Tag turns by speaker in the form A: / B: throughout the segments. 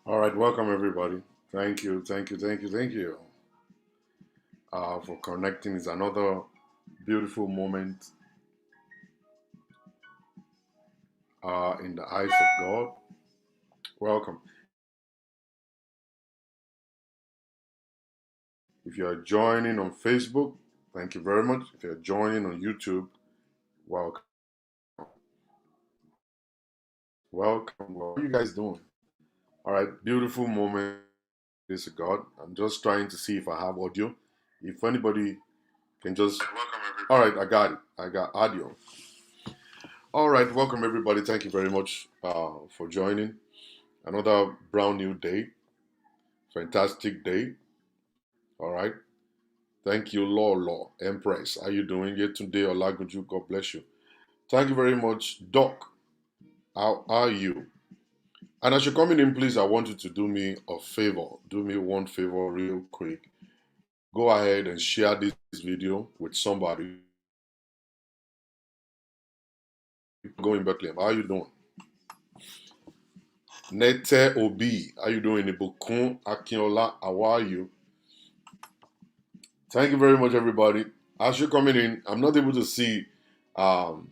A: All right, welcome everybody. Thank you for connecting. It's another beautiful moment in the eyes of God. Welcome. If you are joining on Facebook, thank you very much. If you're joining on YouTube, welcome. Welcome. What are you guys doing? All right, beautiful moment. This is God. I'm just trying to see if I have audio. If anybody can just. Welcome everybody. All right, I got it. I got audio. All right, welcome everybody. Thank you very much for joining. Another brand new day, fantastic day. All right. Thank you, Law Empress. How you doing here today? Olagunju, God bless you. Thank you very much, Doc. How are you? And as you're coming in, please, I want you to do me a favor. Do me one favor real quick. Go ahead and share this video with somebody. Going Bethlehem. How you doing? Nete Obi. How you doing? Ibukun Akinola. How are you? Thank you very much, everybody. As you're coming in, I'm not able to see um,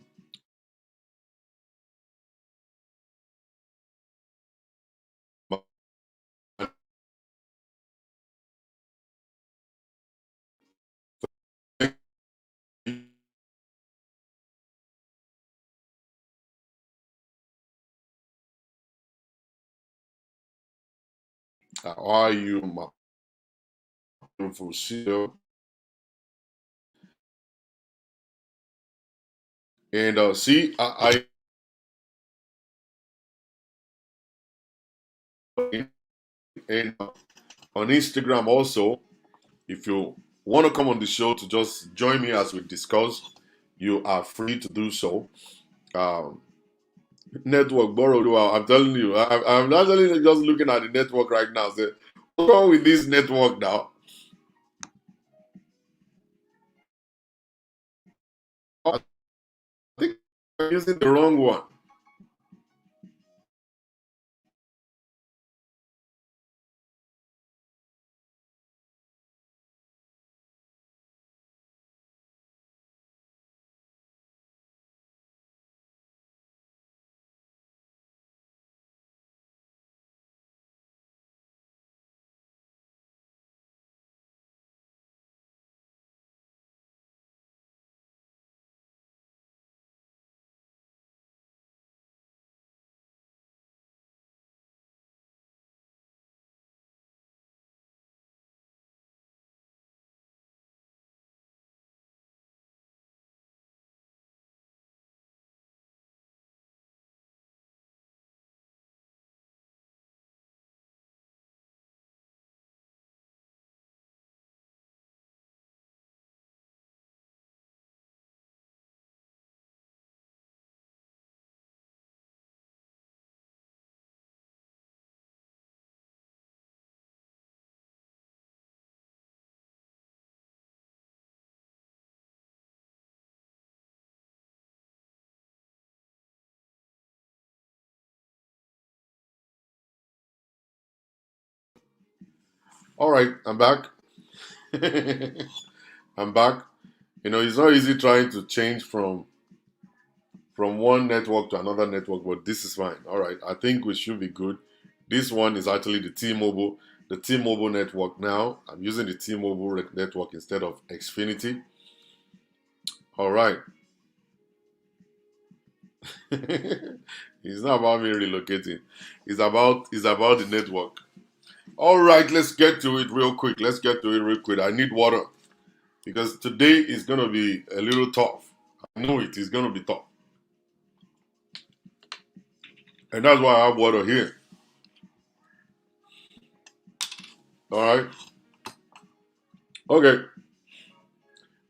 A: how are you, my beautiful CEO? And see, and on Instagram also, if you want to come on the show to just join me as we discuss, you are free to do so. Um, Network borrowed. Well, I'm telling you, I'm actually just looking at the network right now. Say, what's wrong with this network now? I think I'm using the wrong one. All right, I'm back. I'm back. You know, it's not easy trying to change from one network to another network, but this is fine. All right, I think we should be good. This one is actually the T-Mobile network now. I'm using the T-Mobile network instead of Xfinity. All right. It's not about me relocating. It's about the network. All right, let's get to it real quick. I need water because today is gonna be a little tough. I know it is gonna be tough, and that's why I have water here. All right. Okay.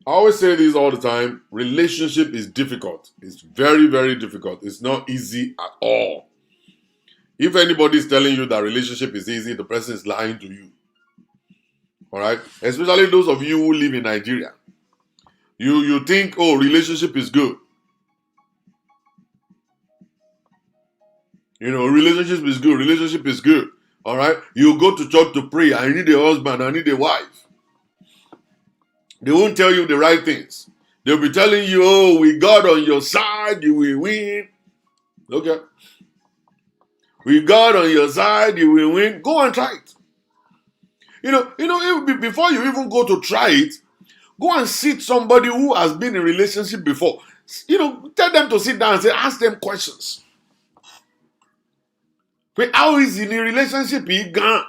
A: I always say this all the time. Relationship is difficult. It's very, very difficult. It's not easy at all. If anybody is telling you that relationship is easy, the person is lying to you. All right. Especially those of you who live in Nigeria. You think, oh, relationship is good. You know, relationship is good. Relationship is good. All right? You go to church to pray. I need a husband. I need a wife. They won't tell you the right things. They'll be telling you, oh, with God on your side, you will win. Okay? With God on your side, you will win. Go and try it. Before you even go to try it, go and sit somebody who has been in a relationship before. Tell them to sit down and ask them questions. How is in a relationship he gone?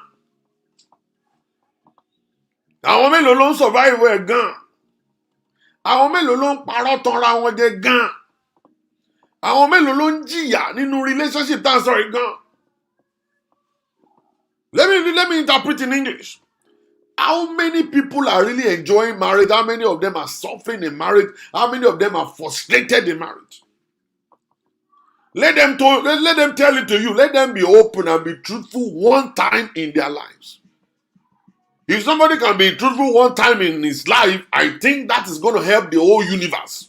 A: Àwọn mélòó ló ń survive ẹ̀ gan? Àwọn mélòó ló ń parọ́ tanra wọn jẹ gan? Àwọn mélòó ló ń jìyà nínú relationship tá à ń sọ yìí gan? Let me interpret in English. How many people are really enjoying marriage? How many of them are suffering in marriage? How many of them are frustrated in marriage? Let them tell it to you. Let them be open and be truthful one time in their lives. If somebody can be truthful one time in his life, I think that is going to help the whole universe.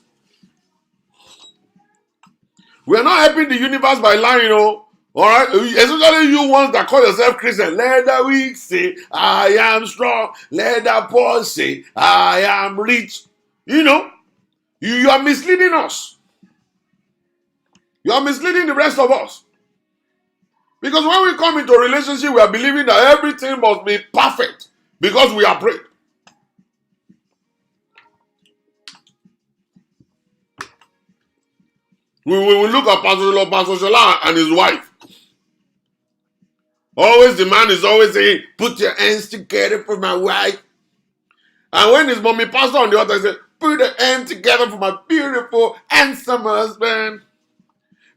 A: We are not helping the universe by lying, all right? Especially you ones that call yourself Christian. Let the weak say, I am strong. Let the poor say, I am rich. You are misleading us. You are misleading the rest of us. Because when we come into a relationship, we are believing that everything must be perfect because we are prayed. We will look at Pastor Shola and his wife. Always the man is always saying, put your hands together for my wife. And when his mommy pastor on the other side, put your hands together for my beautiful, handsome husband.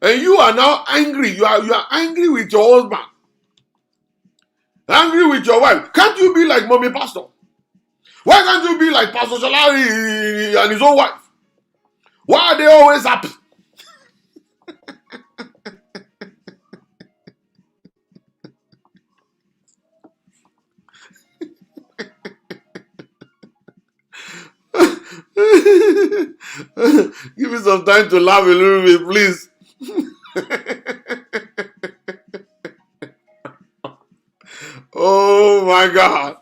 A: And you are now angry. You are angry with your husband. Angry with your wife. Can't you be like mommy pastor? Why can't you be like Pastor Shola and his own wife? Why are they always happy? Give me some time to laugh a little bit, please. Oh my God.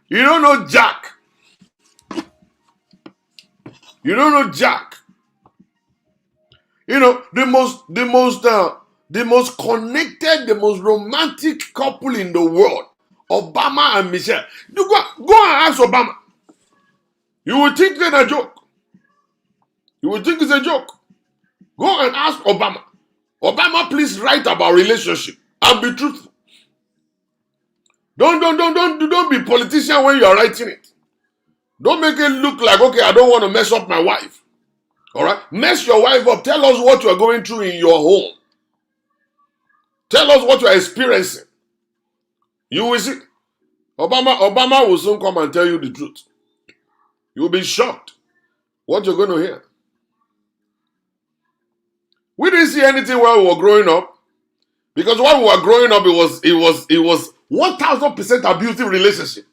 A: You don't know Jack. You don't know Jack. The most connected, the most romantic couple in the world, Obama and Michelle. You go and ask Obama. You will think it's a joke. You will think it's a joke. Go and ask Obama. Obama, please write about relationship and be truthful. Don't be politician when you are writing it. Don't make it look like, okay, I don't want to mess up my wife. All right? Mess your wife up. Tell us what you are going through in your home. Tell us what you are experiencing. You will see. Obama will soon come and tell you the truth. You will be shocked what you're going to hear. We didn't see anything while we were growing up. Because while we were growing up, it was 1000% abusive relationship.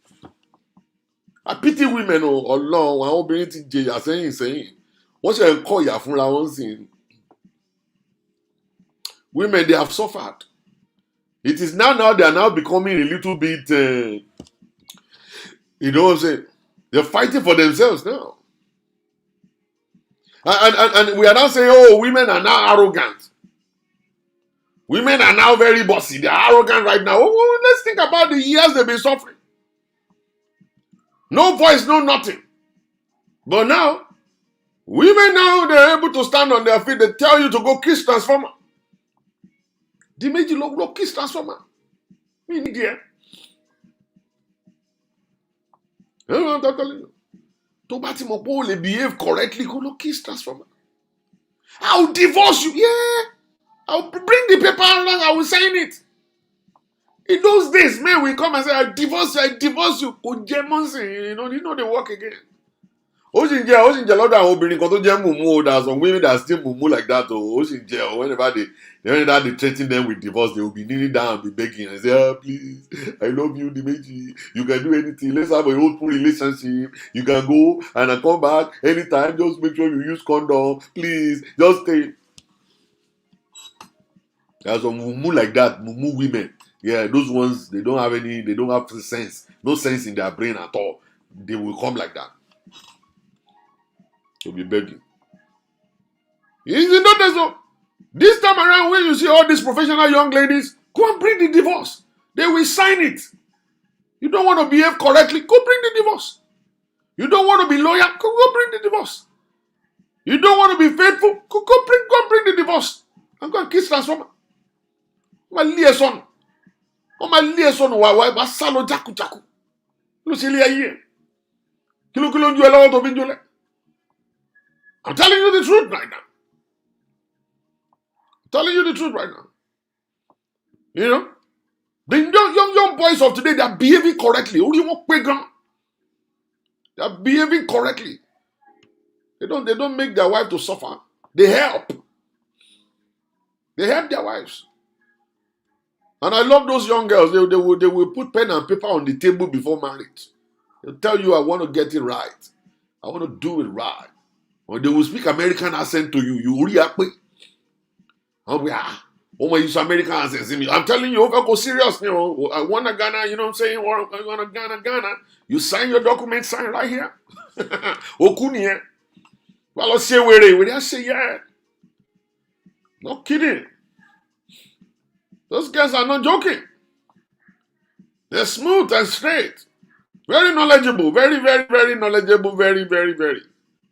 A: I pity women alone. Àwọn obìnrin ti jẹyà sẹ́yìn. Wọ́n ṣe ń kọ́ ìyà fúnra wọn sí. Women, they have suffered. It is now they are now becoming a little bit, you know what I'm saying? They're fighting for themselves now. And we are now saying, oh, women are now arrogant. Women are now very bossy. They are arrogant right now. Oh, let's think about the years they've been suffering. No voice, no nothing. But now, women now, they're able to stand on their feet. They tell you to go kiss transformer. Di méjì lọ kiss transformer. Me need there. I'm telling you. To bá ti mọ̀ pé o lè behave correctly, go lọ kiss transformer. I'll divorce you. Yeah. I'll bring the paper along. I will sign it. In those days, men will come and say, I divorce you. Kò jẹ́ mọ́sìn. You know they work again. Ó sì ń jẹ́ lọ́dọ̀ àwọn obìnrin kan tó jẹ́ mumu. There are some women that are still mumu like that. Ó sì ń jẹ́ whenever they threaten them with divorce, they will be kneeling down and be begging and say, oh, please, I love you, Dimeji. You can do anything. Let's have a open relationship. You can go and come back anytime. Just make sure you use condom. Please, just stay. There are some mumu like that, mumu women. Yeah, those ones, they don't have sense. No sense in their brain at all. They will come like that. They'll be begging. You notice so? This time around, when you see all these professional young ladies, go and bring the divorce. They will sign it. You don't want to behave correctly, go bring the divorce. You don't want to be loyal, go bring the divorce. You don't want to be faithful, go bring the divorce. And go and kiss transformer. My liaison. My liaison wa salo jaku. Lu si li aye. Kilo nju elawo to bi njole. I'm telling you the truth right now. I'm telling you the truth right now. You know? The young boys of today, they are behaving correctly. They are behaving correctly. They don't make their wife to suffer. They help. They help their wives. And I love those young girls. They will put pen and paper on the table before marriage. They'll tell you, I want to get it right. I want to do it right. Or they will speak American accent to you. You react. Oh my, use American accent. I'm telling you, go serious. You know, I want to Ghana. You know what I'm saying? Or I want to Ghana. You sign your document, sign right here. Okuni. Well, let's say where I say yeah. No kidding. Those guys are not joking. They're smooth and straight. Very knowledgeable. Very, very, very knowledgeable. Very, very, very.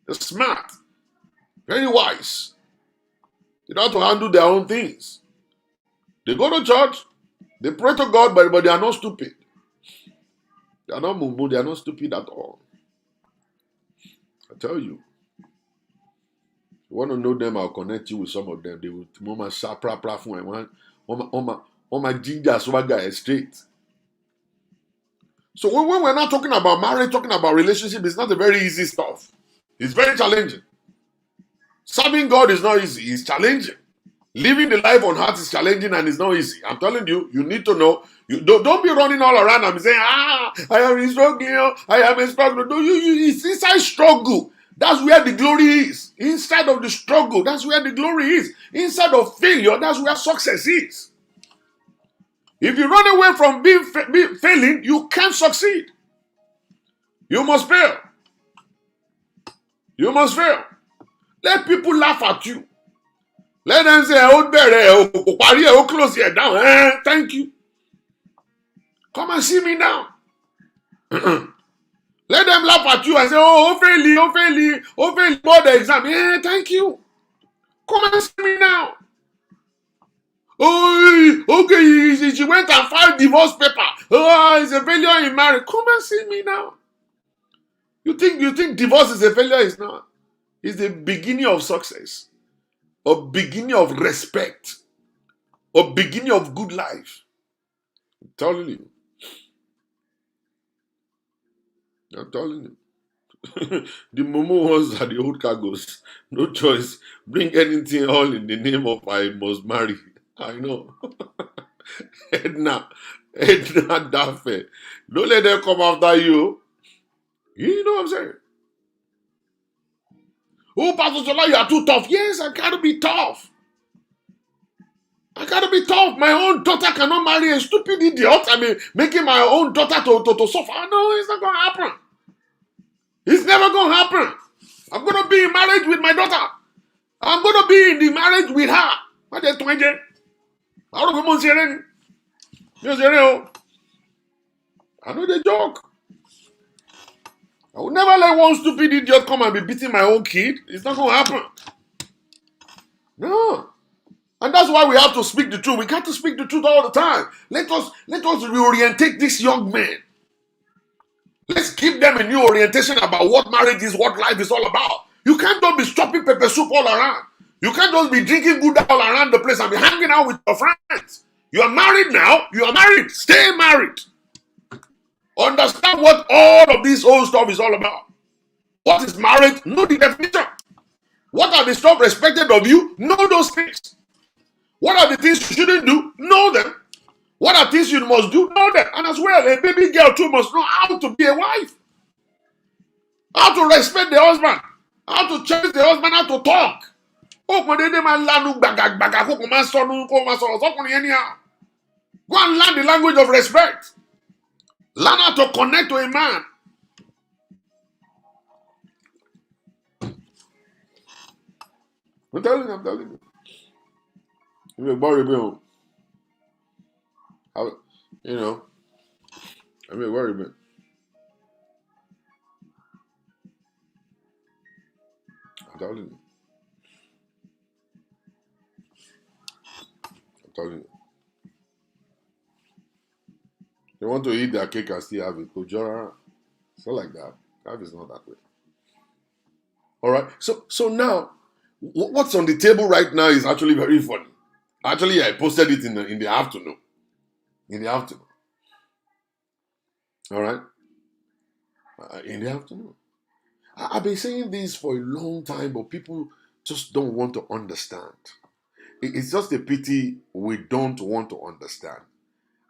A: They're smart. Very wise. They know how to handle their own things. They go to church. They pray to God, but they are not stupid. They are not mumu. They are not stupid at all. I tell you. If you want to know them, I'll connect you with some of them. They will mama sapra platform. On my ginger swagger is straight. So when we're not talking about marriage, talking about relationship, it's not a very easy stuff. It's very challenging. Serving God is not easy. It's challenging. Living the life on earth is challenging and it's not easy. I'm telling you, you need to know. You don't be running all around and saying, I am struggling. I am struggling. No, it's inside struggle. That's where the glory is. Inside of the struggle, that's where the glory is. Inside of failure, that's where success is. If you run away from failing, you can't succeed. You must fail. You must fail. Let people laugh at you. Let them say, oh, close here down. Thank you. Come and see me now. Let them laugh at you and say, oh, fail, board the exam. Thank you. Come and see me now. Oh, okay, she went and filed divorce paper. Oh, it's a failure in marriage. Come and see me now. You think divorce is a failure? It's not. It's the beginning of success. A beginning of respect. A beginning of good life. I'm telling you. I'm telling you. The Momo ones are the old cargoes. No choice. Bring anything all in the name of I must marry. I know. Edna Dafe. Don't let them come after you. You know what I'm saying? Oh, Pastor Shola, you are too tough. Yes, I gotta be tough. I gotta be tough. My own daughter cannot marry a stupid idiot. I mean, making my own daughter to suffer. No, it's not gonna happen. It's never gonna happen. I'm gonna be in marriage with my daughter. I'm gonna be in the marriage with her. What is 20? I don't know. I know the joke. I will never let one stupid idiot come and be beating my own kid. It's not going to happen. No. And that's why we have to speak the truth. We got to speak the truth all the time. Let us reorientate these young men. Let's give them a new orientation about what marriage is, what life is all about. You can't just be stopping pepper soup all around. You can't just be drinking good all around the place and be hanging out with your friends. You are married now. You are married. Stay married. Understand what all of this old stuff is all about. What is marriage? Know the definition. What are the stuff expected of you? Know those things. What are the things you shouldn't do? Know them. What are things you must do? Know them. And as well, a baby girl too must know how to be a wife. How to respect the husband. How to cherish the husband. How to talk. Oh, anyhow. Go and learn the language of respect. Learn how to connect to a man. I'm telling you. You're worried, you know, I'm worried, man. I'm telling you. They want to eat their cake and still have it. PSJordan. It's not like that. Life is not that way. All right. So now, what's on the table right now is actually very funny. Actually, I posted it in the afternoon. All right. In the afternoon. I've been saying this for a long time, but people just don't want to understand. It's just a pity we don't want to understand.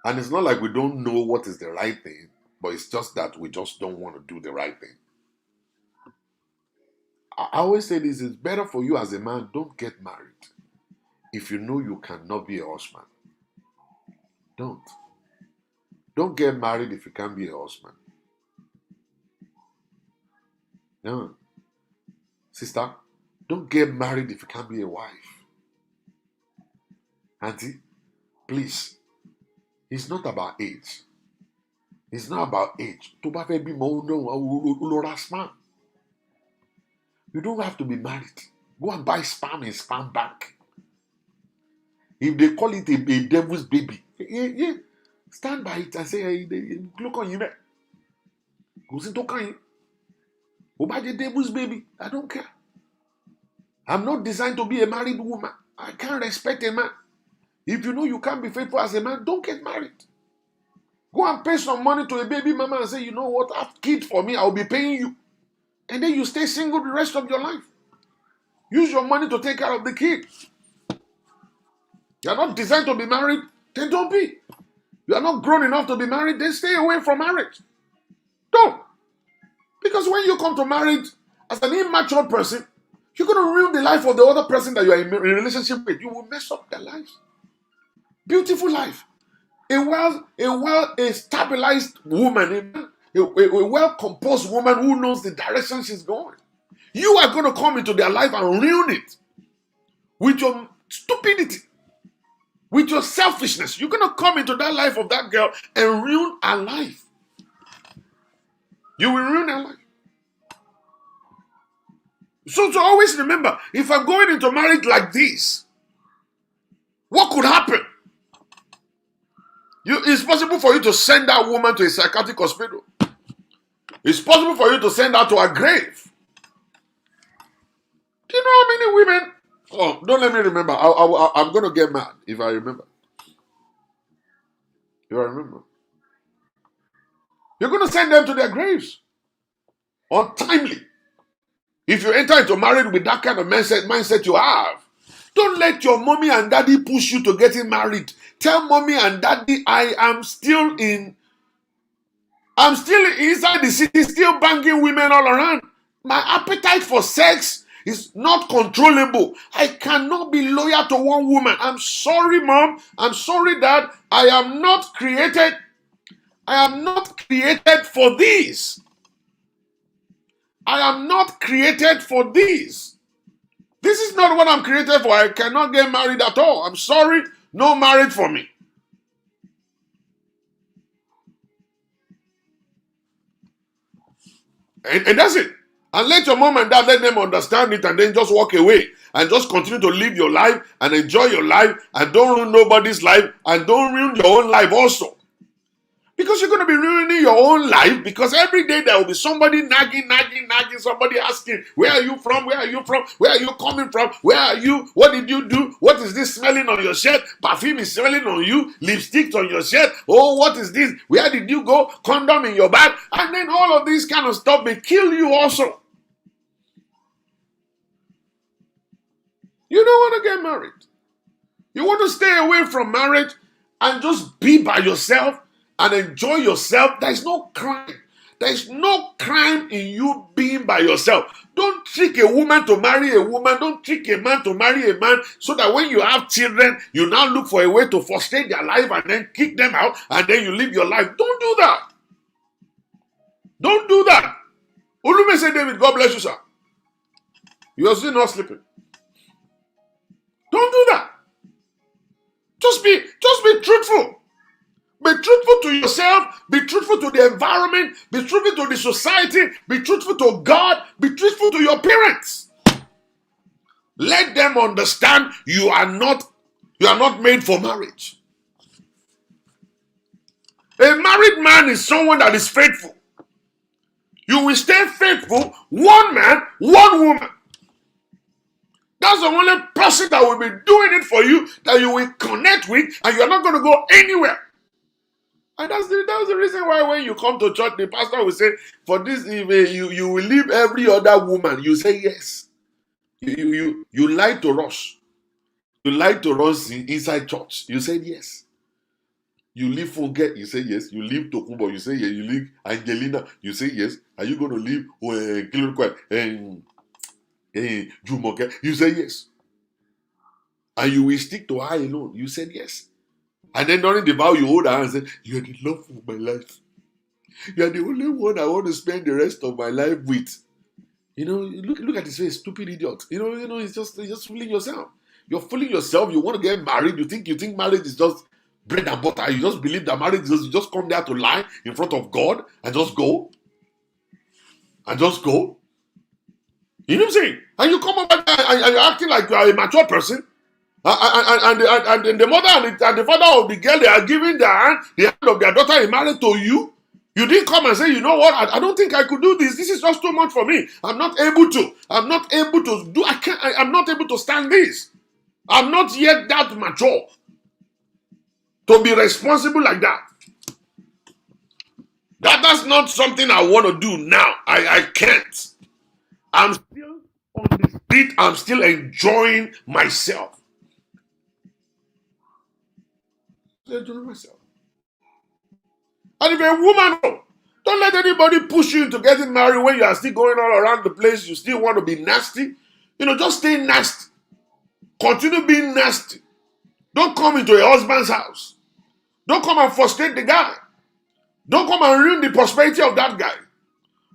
A: And it's not like we don't know what is the right thing, but it's just that we just don't want to do the right thing. I always say this, it's better for you as a man, don't get married if you know you cannot be a husband. Don't get married if you can't be a husband. No. Sister, don't get married if you can't be a wife. Auntie, please. It's not about age. It's not about age. You don't have to be married. Go and buy sperm in sperm bank. If they call it a devil's baby, yeah, stand by it and say, hey, look on you, man. Go see to buy the devil's baby. I don't care. I'm not designed to be a married woman. I can't respect a man. If you know you can't be faithful as a man, don't get married. Go and pay some money to a baby mama and say, you know what, have kid for me, I'll be paying you. And then you stay single the rest of your life. Use your money to take care of the kid. You are not designed to be married, then don't be. You are not grown enough to be married, then stay away from marriage. Don't. Because when you come to marriage as an immature person, you're going to ruin the life of the other person that you are in a relationship with. You will mess up their lives. Beautiful life. A stabilized woman, a well-composed woman who knows the direction she's going. You are going to come into their life and ruin it with your stupidity, with your selfishness. You're going to come into that life of that girl and ruin her life. You will ruin her life. So to always remember, if I'm going into marriage like this, what could happen? It's possible for you to send that woman to a psychiatric hospital. It's possible for you to send her to a grave. Do you know how many women? Oh, don't let me remember. I'm going to get mad if I remember. You're going to send them to their graves. Untimely. If you enter into marriage with that kind of mindset you have, don't let your mommy and daddy push you to getting married. Tell mommy and daddy, I'm still inside the city, still banging women all around. My appetite for sex is not controllable. I cannot be loyal to one woman. I'm sorry, mom. I'm sorry, dad. I am not created for this. I am not created for this. This is not what I'm created for. I cannot get married at all. I'm sorry. No marriage for me. And that's it. And let your mom and dad, let them understand it and then just walk away. And just continue to live your life and enjoy your life. And don't ruin nobody's life. And don't ruin your own life also. Because you're going to be ruining your own life. Because every day there will be somebody nagging, somebody asking, where are you from? Where are you from? Where are you coming from? Where are you? What did you do? What is this smelling on your shirt? Perfume is smelling on you. Lipstick on your shirt. Oh, what is this? Where did you go? Condom in your bag. And then all of this kind of stuff may kill you also. You don't want to get married. You want to stay away from marriage and just be by yourself and enjoy yourself. There is no crime. There is no crime in you being by yourself. Don't trick a woman to marry a woman. Don't trick a man to marry a man so that when you have children, you now look for a way to frustrate their life and then kick them out and then you live your life. Don't do that. Don't do that. Olume say, David, God bless you, sir. You are still not sleeping. Don't do that. Just be truthful. Be truthful to yourself. Be truthful to the environment. Be truthful to the society. Be truthful to God. Be truthful to your parents. Let them understand you are not made for marriage. A married man is someone that is faithful. You will stay faithful, one man, one woman. That's the only person that will be doing it for you, that you will connect with, and you're not going to go anywhere. And that's the reason why when you come to church, the pastor will say, for this evening, you will leave every other woman. You say yes. You lie to us. You lie to us inside church. You said yes. You leave Funke, you say yes. You leave Tokumbo, you say yes. You leave Angelina, you say yes. Are you going to leave Jumoke? You say yes. And you will stick to her alone. You said yes. And then during the vow, you hold her hand and say, you are the love of my life. You are the only one I want to spend the rest of my life with. You know, look at his face, stupid idiot. You know, it's just fooling yourself. You're fooling yourself. You want to get married. You think marriage is just bread and butter. You just believe that marriage is just come there to lie in front of God and just go. And just go. You know what I'm saying? And you come over there and you're acting like you are a mature person. And the mother and the father of the girl, they are giving the hand of their daughter in marriage to you. You didn't come and say, you know what, I don't think I could do this. This is just too much for me. I'm not able to do, I'm not able to stand this. I'm not yet that mature to be responsible like that. That's not something I want to do now. I can't. I'm still on the street. I'm still enjoying myself. Enjoying myself. And if a woman, don't let anybody push you into getting married when you are still going all around the place. You still want to be nasty. Just stay nasty. Continue being nasty. Don't come into your husband's house. Don't come and frustrate the guy. Don't come and ruin the prosperity of that guy.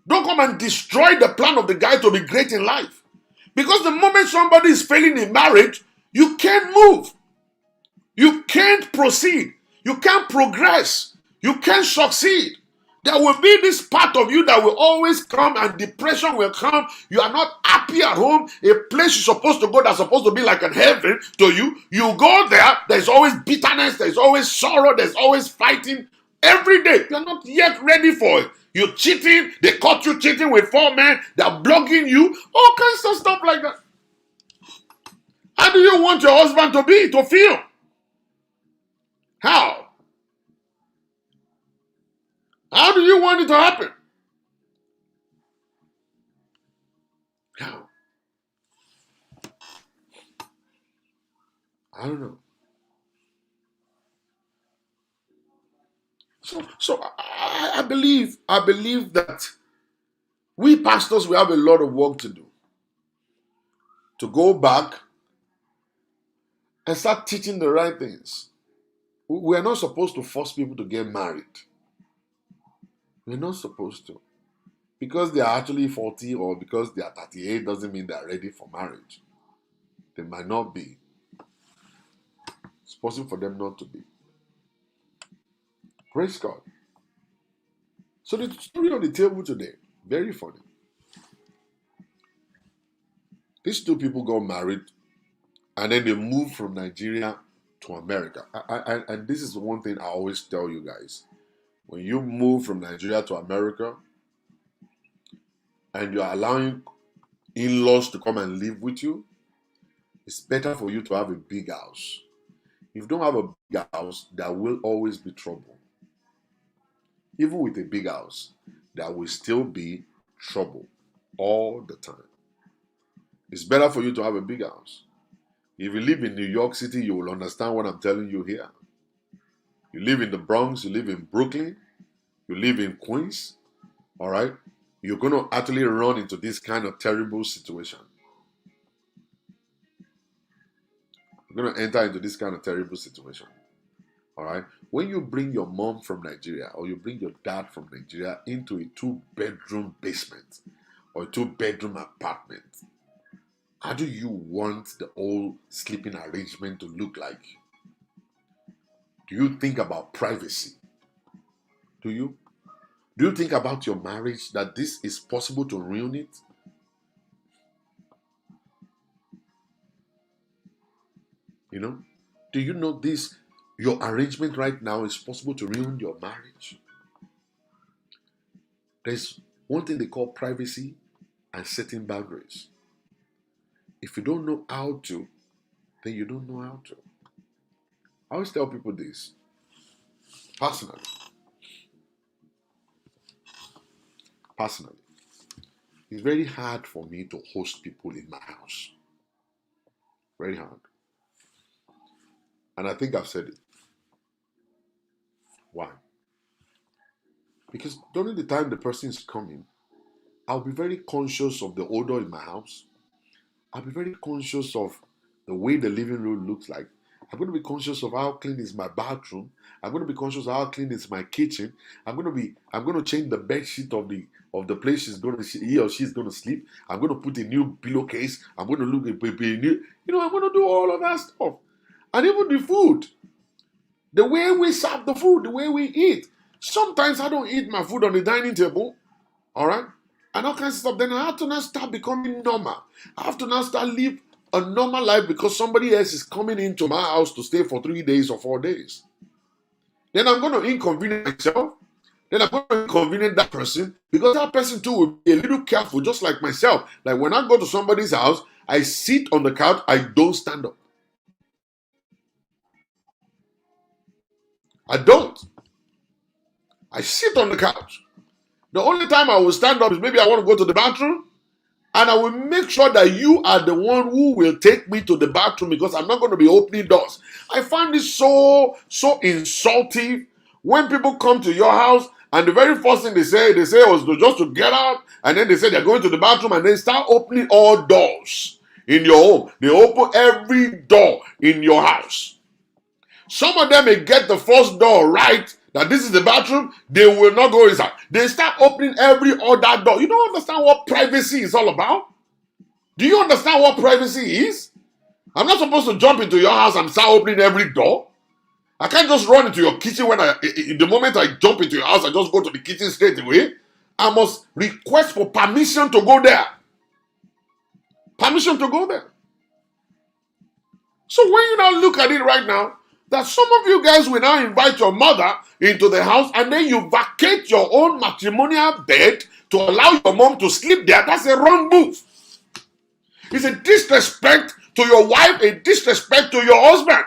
A: Don't come and destroy the plan of the guy to be great in life. Because the moment somebody is failing in marriage, you can't move. You can't proceed. You can't progress. You can't succeed. There will be this part of you that will always come and depression will come. You are not happy at home. A place you're supposed to go that's supposed to be like a heaven to you. You go there, there's always bitterness, there's always sorrow, there's always fighting. Every day, you're not yet ready for it. You're cheating, they caught you cheating with 4 men, they're blogging you, all kinds of stuff like that. How do you want your husband to feel? How? How do you want it to happen? How? I don't know. So I believe that we pastors will have a lot of work to do. To go back and start teaching the right things. We are not supposed to force people to get married. We're not supposed to. Because they are actually 40 or because they are 38 doesn't mean they are ready for marriage. They might not be. It's possible for them not to be. Praise God. So the story on the table today, very funny. These 2 people got married and then they moved from Nigeria to America. And this is one thing I always tell you guys. When you move from Nigeria to America and you're allowing in-laws to come and live with you, it's better for you to have a big house. If you don't have a big house, there will always be trouble. Even with a big house, there will still be trouble all the time. It's better for you to have a big house. If you live in New York City, you will understand what I'm telling you here. You live in the Bronx, you live in Brooklyn, you live in Queens, all right, you're going to actually run into this kind of terrible situation. You're going to enter into this kind of terrible situation. All right. When you bring your mom from Nigeria or you bring your dad from Nigeria into a 2-bedroom basement or a 2-bedroom apartment, how do you want the whole sleeping arrangement to look like? Do you think about privacy? Do you? Do you think about your marriage, that this is possible to ruin it? You know? Do you know this? Your arrangement right now is possible to ruin your marriage. There's one thing they call privacy and setting boundaries. If you don't know how to, then you don't know how to. I always tell people this personally. Personally, it's very hard for me to host people in my house. Very hard. And I think I've said it. Why? Because during the time the person is coming, I'll be very conscious of the odor in my house. I'll be very conscious of the way the living room looks like. I'm going to be conscious of how clean is my bathroom. I'm going to be conscious of how clean is my kitchen. I'm going to change the bed sheet of the place he or she's going to sleep. I'm going to put a new pillowcase. I'm going to look at a new, I'm going to do all of that stuff. And even the food, the way we serve the food, the way we eat. Sometimes I don't eat my food on the dining table, all right? And all kinds of stuff. Then I have to now start becoming normal. I have to now start live a normal life because somebody else is coming into my house to stay for 3 days or 4 days. Then I'm going to inconvenience myself. Then I'm going to inconvenience that person because that person too will be a little careful, just like myself. Like when I go to somebody's house, I sit on the couch, I don't stand up. I don't. I sit on the couch. The only time I will stand up is maybe I want to go to the bathroom, and I will make sure that you are the one who will take me to the bathroom because I'm not going to be opening doors. I find this so insulting when people come to your house and the very first thing they say was just to get out, and then they say they're going to the bathroom and then start opening all doors in your home. They open every door in your house. Some of them may get the first door right, that this is the bathroom, they will not go inside. They start opening every other door. You don't understand what privacy is all about? Do you understand what privacy is? I'm not supposed to jump into your house and start opening every door. I can't just run into your kitchen the moment I jump into your house, I just go to the kitchen straight away. I must request for permission to go there. Permission to go there. So when you now look at it right now, that some of you guys will now invite your mother into the house and then you vacate your own matrimonial bed to allow your mom to sleep there. That's a wrong move. It's a disrespect to your wife, a disrespect to your husband.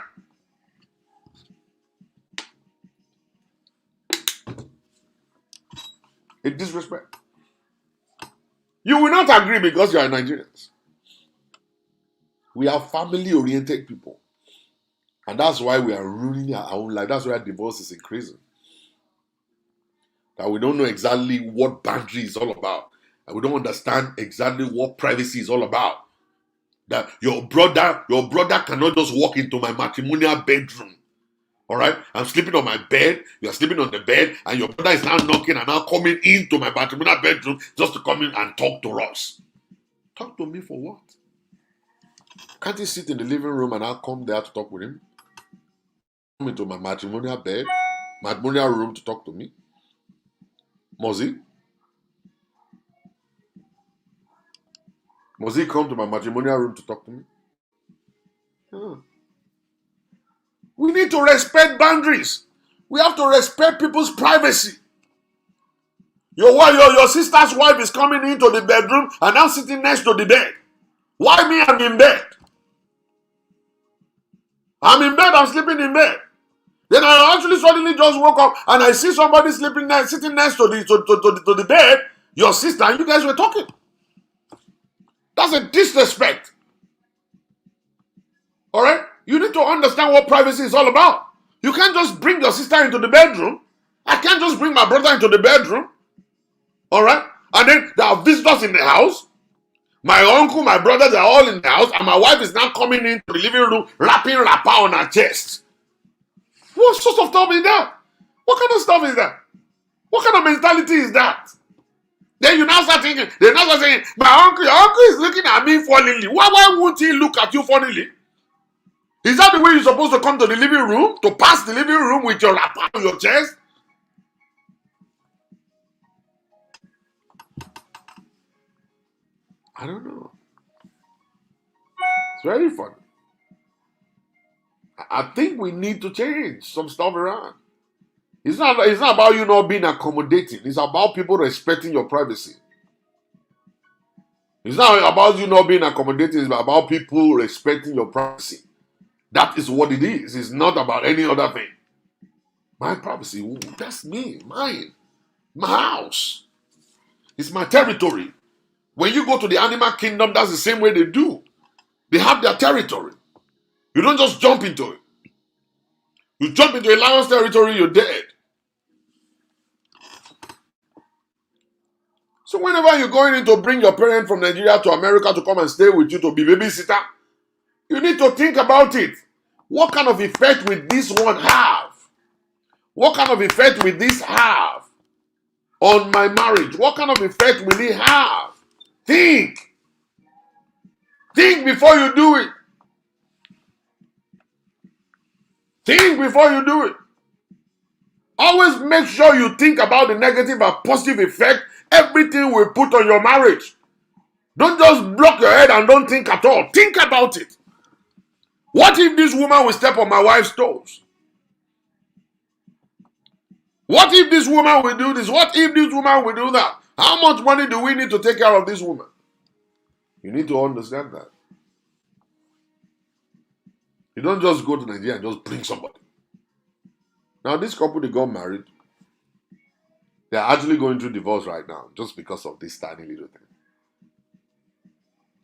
A: A disrespect. You will not agree because you are Nigerians. We are family-oriented people. And that's why we are ruining our own life. That's why divorce is increasing. That we don't know exactly what boundary is all about. And we don't understand exactly what privacy is all about. That your brother cannot just walk into my matrimonial bedroom. All right? I'm sleeping on my bed. You're sleeping on the bed. And your brother is now knocking and now coming into my matrimonial bedroom just to come in and talk to us. Talk to me for what? Can't he sit in the living room and I'll come there to talk with him? Come into my matrimonial bed, matrimonial room to talk to me? Must he? Must he come to my matrimonial room to talk to me? Yeah. We need to respect boundaries. We have to respect people's privacy. Your sister's wife is coming into the bedroom and I'm sitting next to the bed. Why me? I'm in bed. I'm in bed, I'm sleeping in bed. Then I actually suddenly just woke up and I see somebody sitting next to the bed, your sister, and you guys were talking. That's a disrespect. All right? You need to understand what privacy is all about. You can't just bring your sister into the bedroom. I can't just bring my brother into the bedroom All right? And then there are visitors in the house. My uncle, my brothers are all in the house, and my wife is now coming into the living room, wrapping wrapper on her chest. What sort of stuff is that? What kind of stuff is that? What kind of mentality is that? Then you now start thinking, they now start saying, your uncle is looking at me funnily. Why won't he look at you funnily? Is that the way you're supposed to come to the living room? To pass the living room with your wrapper on your chest? I don't know. It's very funny. I think we need to change some stuff around. It's not about you not being accommodating. It's about people respecting your privacy. It's not about you not being accommodating. It's about people respecting your privacy. That is what it is. It's not about any other thing. My privacy, ooh, that's me, mine, my house. It's my territory. When you go to the animal kingdom, that's the same way they do. They have their territory. You don't just jump into it. You jump into a lion's territory, you're dead. So whenever you're going in to bring your parent from Nigeria to America to come and stay with you to be babysitter, you need to think about it. What kind of effect will this one have? What kind of effect will this have on my marriage? What kind of effect will it have? Think. Think before you do it. Think before you do it. Always make sure you think about the negative and positive effect everything will put on your marriage. Don't just block your head and don't think at all. Think about it. What if this woman will step on my wife's toes? What if this woman will do this? What if this woman will do that? How much money do we need to take care of this woman? You need to understand that. You don't just go to Nigeria and just bring somebody. Now, this couple, they got married. They're actually going through divorce right now just because of this tiny little thing.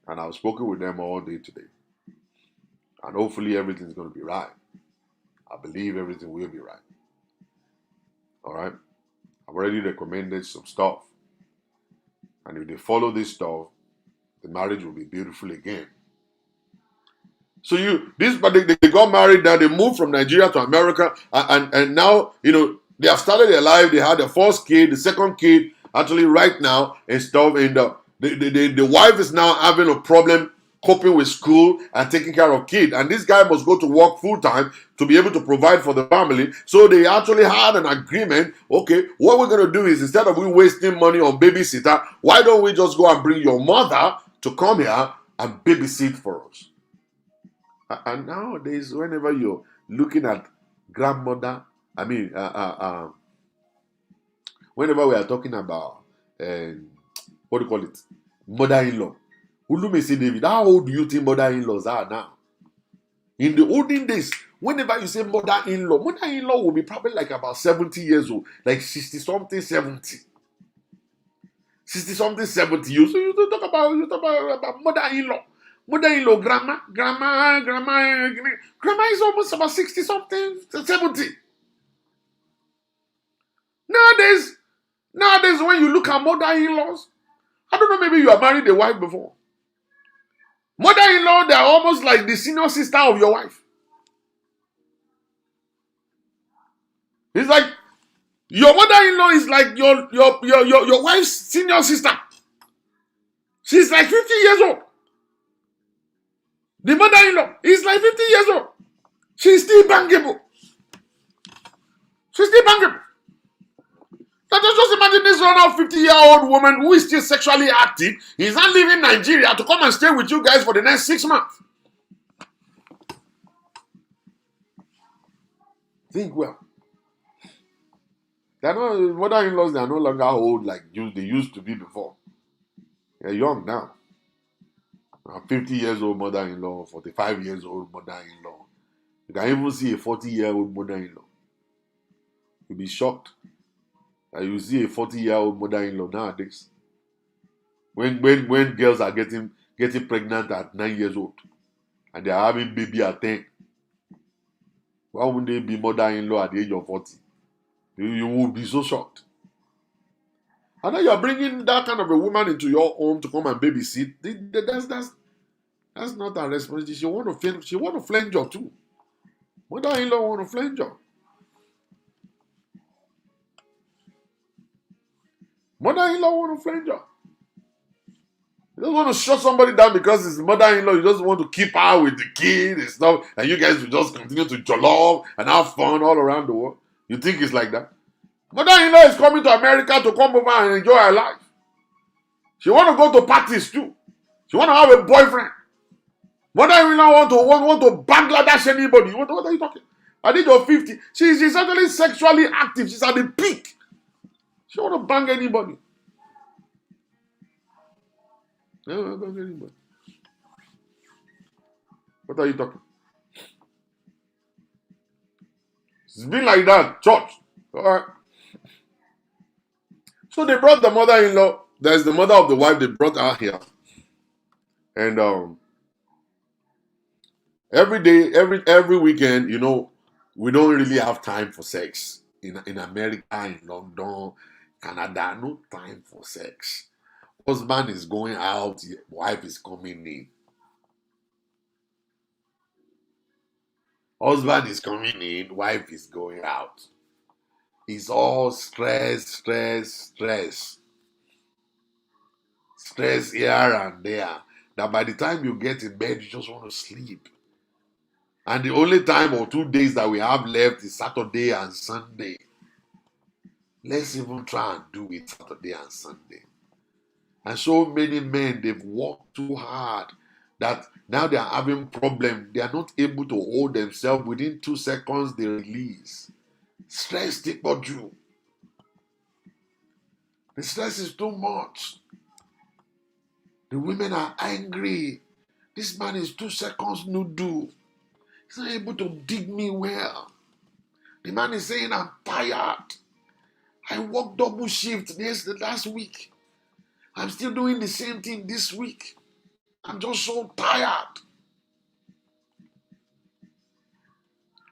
A: And I've spoken with them all day today. And hopefully everything's going to be right. I believe everything will be right. All right? I've already recommended some stuff. And if they follow this stuff, the marriage will be beautiful again. So they got married now, they moved from Nigeria to America, and now, they have started their life, they had their first kid, the second kid, actually right now, and stuff, and the wife is now having a problem coping with school and taking care of kids, and this guy must go to work full-time to be able to provide for the family. So they actually had an agreement, okay, what we're going to do is, instead of we wasting money on babysitter, why don't we just go and bring your mother to come here and babysit for us? And nowadays, whenever you're looking at grandmother, whenever we are talking about, what do you call it, mother-in-law, Ulu may say, David, how old do you think mother-in-laws are now? In the olden days, whenever you say mother-in-law will be probably like about 70 years old, like 60-something, 70. 60-something, 70 years. So you talk about mother-in-law. Mother-in-law, grandma is almost about 60-something, 70. Nowadays, when you look at mother-in-laws, I don't know, maybe you have married a wife before. Mother-in-law, they are almost like the senior sister of your wife. It's like your mother-in-law is like your wife's senior sister. She's like 50 years old. The mother-in-law is like 50 years old. She's still bankable. Now just imagine this now 50-year-old woman who is still sexually active is not leaving Nigeria to come and stay with you guys for the next 6 months. Think well. Mother-in-laws, they are no longer old like they used to be before. They're young now. 50 years old mother-in-law, 45 years old mother-in-law. You can even see a 40-year-old mother-in-law. You'll be shocked that you see a 40-year-old mother-in-law nowadays. When girls are getting pregnant at 9 years old and they are having baby at 10, why wouldn't they be mother-in-law at the age of 40? You will be so shocked. And then you're bringing that kind of a woman into your home to come and babysit. That's not her responsibility. She want to flange you too. Mother-in-law want to flange you. Mother-in-law want to flange you. You don't want to shut somebody down because it's mother-in-law. You just want to keep her with the kid and stuff, and you guys will just continue to jollof and have fun all around the world. You think it's like that? Mother-in-law is coming to America to come over and enjoy her life. She want to go to parties too. She want to have a boyfriend. Mother-in-law want to Bangladesh anybody. What are you talking? At the age of 50, she's actually sexually active. She's at the peak. She want to bang anybody. No, bang anybody. What are you talking? It's been like that, church. All right. So they brought the mother-in-law. There's the mother of the wife. They brought her here, and every day, every weekend, you know, we don't really have time for sex in America, in London, Canada. No time for sex. Husband is going out, wife is coming in. Husband is coming in, wife is going out. It's all stress. Stress here and there. That by the time you get in bed, you just want to sleep. And the only time or 2 days that we have left is Saturday and Sunday. Let's even try and do it Saturday and Sunday. And so many men, they've worked too hard that now they are having problems. They are not able to hold themselves. Within 2 seconds, they release. Stress take about you. The stress is too much. The women are angry. This man is 2 seconds no do. He's not able to dig me well. The man is saying, I'm tired. I worked double shift last week. I'm still doing the same thing this week. I'm just so tired.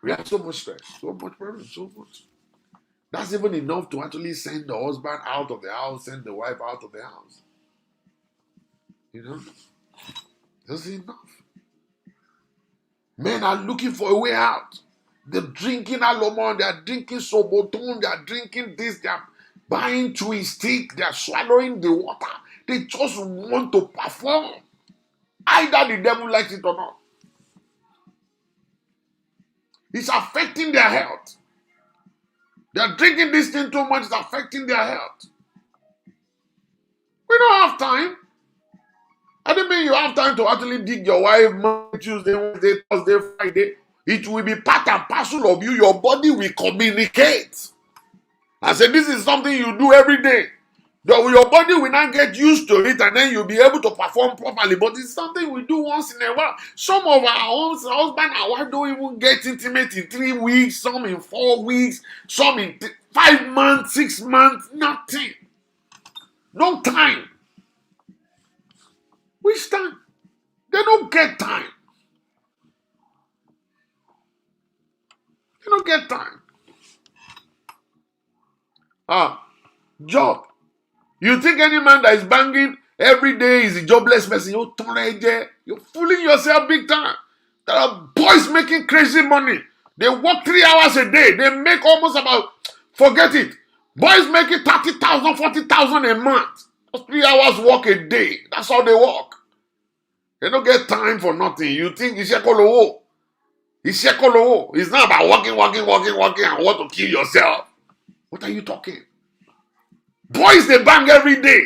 A: We have so much stress, so much problem, so much. That's even enough to actually send the husband out of the house, send the wife out of the house. You know? That's enough. Men are looking for a way out. They're drinking alomon, they're drinking soboton, they're drinking this, they're buying chewy stick, they're swallowing the water. They just want to perform. Either the devil likes it or not. It's affecting their health. They're drinking this thing too much, it's affecting their health. We don't have time. I don't mean you have time to actually dig your wife Monday, Tuesday, Wednesday, Thursday, Friday. It will be part and parcel of you. Your body will communicate. I said, this is something you do every day. Your body will not get used to it and then you'll be able to perform properly. But it's something we do once in a while. Some of our homes, husband and wife don't even get intimate in 3 weeks, some in 4 weeks, some in 5 months, 6 months, nothing. No time. Which time? They don't get time. They don't get time. Job. You think any man that is banging every day is a jobless person? You're fooling yourself big time. There are boys making crazy money. They work 3 hours a day. They make almost about, forget it. Boys making 30,000, 40,000 a month. Just 3 hours work a day. That's how they work. They don't get time for nothing. You think it's Shekolowo. It's Shekolowo. It's not about working and want to kill yourself. What are you talking? Boys, they bang every day.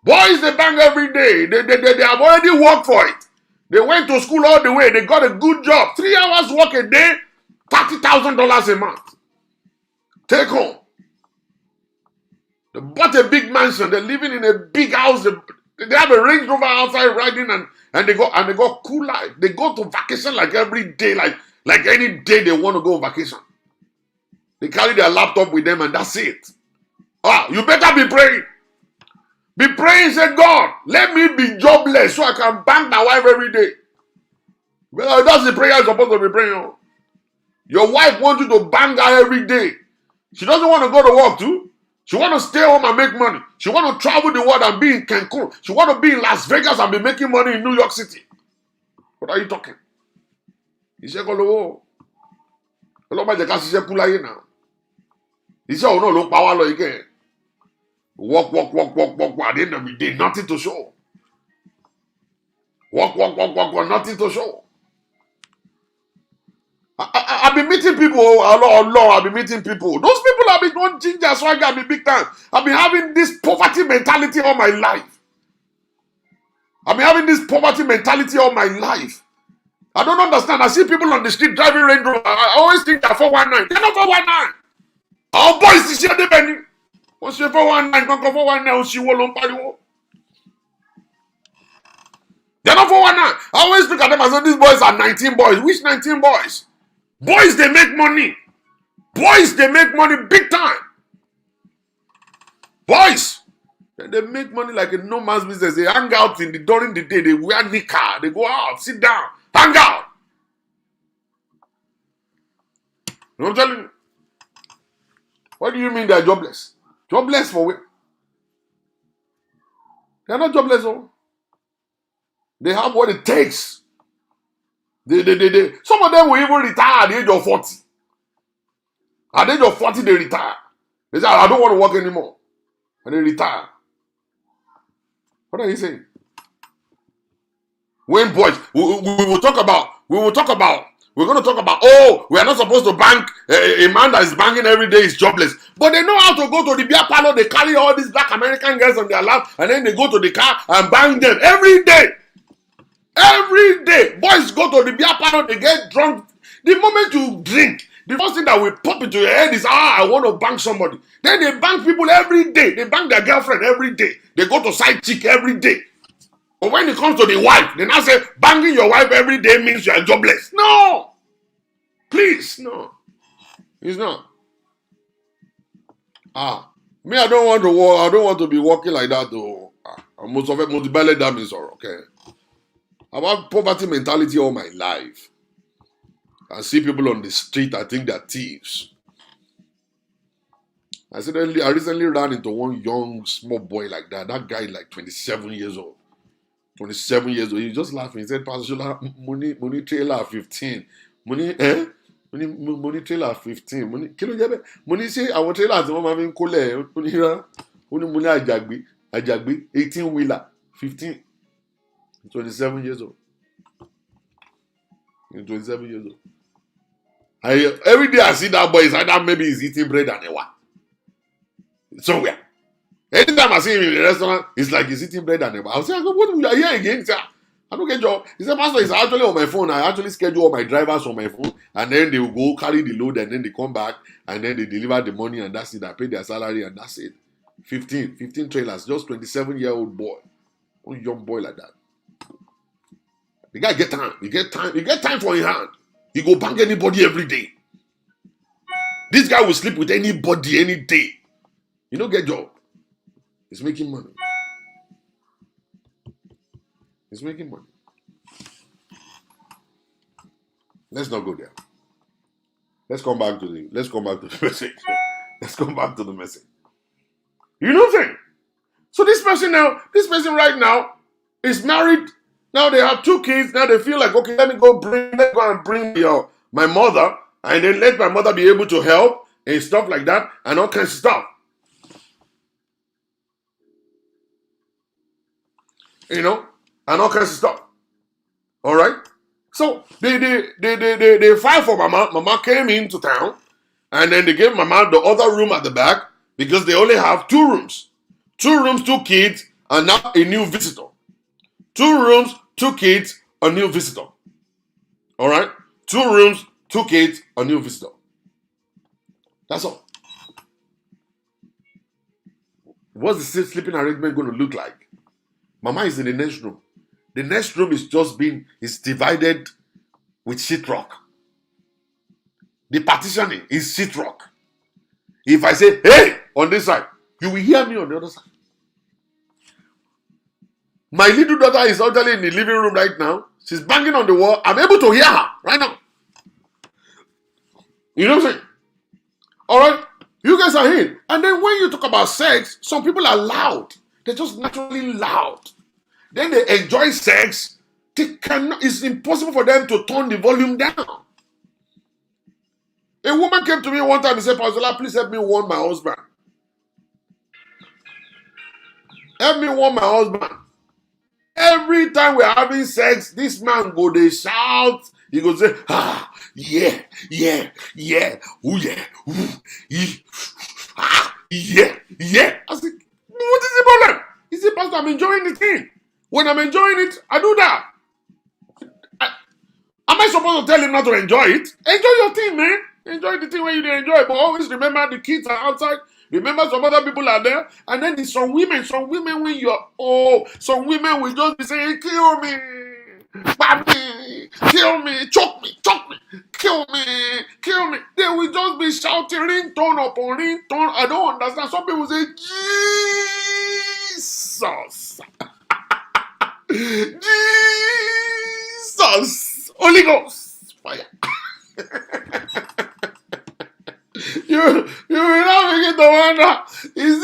A: Boys, they bang every day. They have already worked for it. They went to school all the way. They got a good job. 3 hours work a day, $30,000 a month. Take home. They bought a big mansion. They're living in a big house. They have a Range Rover outside riding and they got cool life. They go to vacation like every day, like any day they want to go on vacation. They carry their laptop with them and that's it. You better be praying. Be praying, say, God, let me be jobless so I can bang my wife every day. Well, that's the prayer you're supposed to be praying. Your wife wants you to bang her every day. She doesn't want to go to work too. She want to stay home and make money. She want to travel the world and be in Cancun. She want to be in Las Vegas and be making money in New York City. What are you talking? Iṣẹ́ kọ́ lówó. Ọlọ́mọ jẹ́ ká ṣiṣẹ́ kú láyé náà. Iṣẹ́ òun náà ló pa wá lọ yìí kẹ́. Work. At the end of the day, nothing to show. Work, nothing to show. I've been meeting people, Allah, I've been meeting people. Those people have been doing ginger swagger, I've been big time. I've been having this poverty mentality all my life. I don't understand. I see people on the street driving Range Rover. I always think they're 419. They're not 419. Our boys is here, they once you 419, can't go 419, she won't pariwo. They're not 419. I always look at them as though these boys are 19 boys. Which 19 boys? Boys, they make money. Boys, they make money big time. Boys, they make money like a no man's business. They hang out during the day. They wear nika. They go out, sit down, hang out. You know what I'm telling you? What do you mean they're jobless? Jobless for what? They're not jobless. Oh. They have what it takes. Some of them will even retire at the age of 40. At the age of 40, they retire. They say, I don't want to work anymore. And they retire. What are you saying? When boys, we will talk about, we're going to talk about, oh, we are not supposed to bank, a man that is banking every day is jobless. But they know how to go to the beer parlor, they carry all these black American girls on their lap, and then they go to the car and bang them every day. Every day, boys go to the beer parlor, they get drunk. The moment you drink, the first thing that will pop into your head is, I want to bang somebody. Then they bang people every day. They bang their girlfriend every day. They go to side chick every day. But when it comes to the wife, they now say, banging your wife every day means you are jobless. No! Please, no. It's not. Me, I don't want to work. I don't want to be walking like that, though. Most of it, multi-belly damage, okay? I've had poverty mentality all my life. I see people on the street, I think they're thieves. I recently ran into one young, small boy like that. That guy like 27 years old. 27 years old. He was just laughing. He said, Pastor Shola, money trailer 15. Money trailer 15. Money say, our trailer is the one having kole. Money ajagbe, 18 wheeler, 15. 27 years old. 27 years old. Every day I see that boy, it's either maybe he's eating bread and ewa. Somewhere. Anytime I see him in the restaurant, it's like he's eating bread and ewa. I'll say, what are you here again? He said, I don't get job. He said, Pastor, it's actually on my phone. I actually schedule all my drivers on my phone, and then they will go carry the load, and then they come back, and then they deliver the money, and that's it. I pay their salary, and that's it. 15 trailers, just 27-year-old boy. One young boy like that. The guy get time. He get time for his hand. He go bang anybody every day. This guy will sleep with anybody any day. You don't get job. He's making money. He's making money. Let's not go there. Let's come back to the message. Let's come back to the message. You know what I'm saying? So this person right now is married. Now they have 2 kids. Now they feel like, okay, let me go and bring my mother, and then let my mother be able to help and stuff like that, and all kinds of stuff. You know, and all kinds of stuff. All right. So they filed for Mama. Mama came into town, and then they gave Mama the other room at the back because they only have 2 rooms. 2 rooms, 2 kids, and now a new visitor. 2 rooms, 2 kids, a new visitor. All right? 2 rooms, 2 kids, a new visitor. That's all. What's the sleeping arrangement going to look like? Mama is in the next room. The next room is divided with sheetrock. The partitioning is sheetrock. If I say, hey, on this side, you will hear me on the other side. My little daughter is actually in the living room right now. She's banging on the wall. I'm able to hear her right now. You know what I'm saying? All right? You can guys are in. And then when you talk about sex, some people are loud. They're just naturally loud. Then they enjoy sex. It's impossible for them to turn the volume down. A woman came to me one time and said, Pastor, please help me warn my husband. Help me warn my husband. Every time we're having sex, this man go, they shout. He goes, say, yeah, ooh, yeah, ooh, yeah. I said, what is the problem? He said, Pastor, I'm enjoying the thing. When I'm enjoying it, I do that. Am I supposed to tell him not to enjoy it? Enjoy your thing, man. Enjoy the thing when you enjoy it. But always remember the kids are outside. Remember some other people are there. And then there's some women when you're, some women will just be saying, kill me, stab me, kill me, choke me, kill me. They will just be shouting ringtone upon ringtone. I don't understand. Some people say, Jesus. Jesus. Holy Ghost. Fire. You will not begin to wonder, is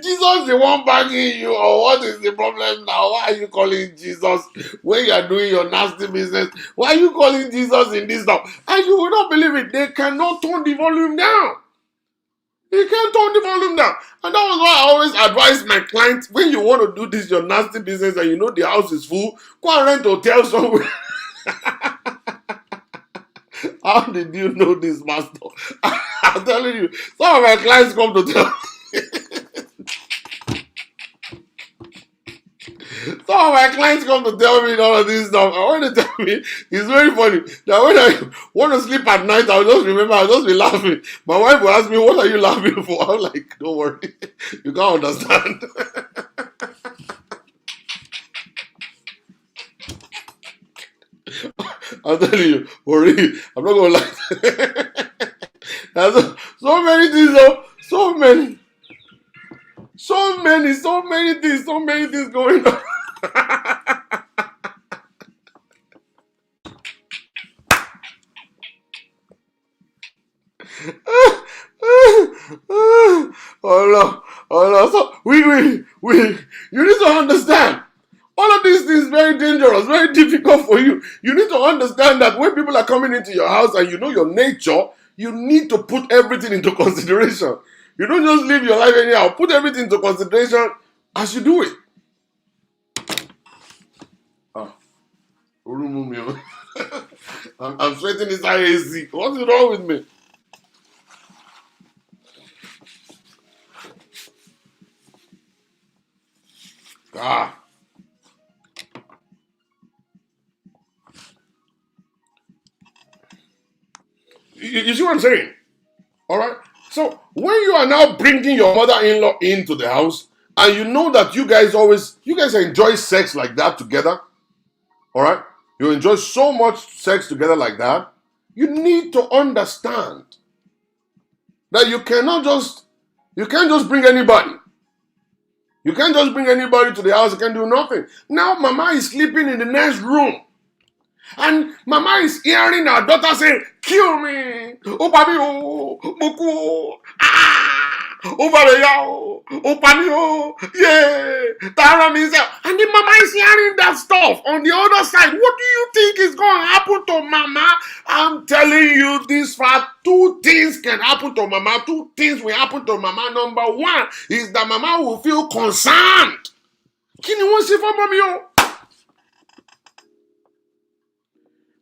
A: Jesus the one banging you, or what is the problem now? Why are you calling Jesus when you are doing your nasty business? Why are you calling Jesus in this now? And you will not believe it. They cannot turn the volume down. You can't turn the volume down. And that was why I always advise my clients, when you want to do this, your nasty business, and you know the house is full, go and rent a hotel somewhere. How did you know this, Master? I'm telling you, some of my clients come to tell me. Some of my clients come to tell me all of this stuff. And when they tell me, it's very funny that when I want to sleep at night, I'll just be laughing. My wife will ask me, what are you laughing for? I'm like, don't worry, you can't understand. I'm telling you, worry, I'm not gonna lie. There's so many things, so many things going on. Oh no. So you need to understand. All of these things very dangerous, very difficult for you. You need to understand that when people are coming into your house and you know your nature, you need to put everything into consideration. You don't just live your life anyhow. Put everything into consideration as you do it. I'm sweating this IAC. What's wrong with me? You see what I'm saying? All right. So when you are now bringing your mother-in-law into the house, and you know that you guys enjoy sex like that together, all right? You enjoy so much sex together like that. You need to understand that you can't just bring anybody. You can't just bring anybody to the house. You can do nothing. Now, Mama is sleeping in the next room. And Mama is hearing her daughter say, kill me. Oh, baby, oh, Moku, oh, baby, oh, Pani, oh, yeah. Tara means, and the Mama is hearing that stuff on the other side. What do you think is going to happen to Mama? I'm telling you this fact. Two things can happen to Mama. Two things will happen to Mama. Number one is that Mama will feel concerned. Kí ni wọ́n ṣe fún Mommy o?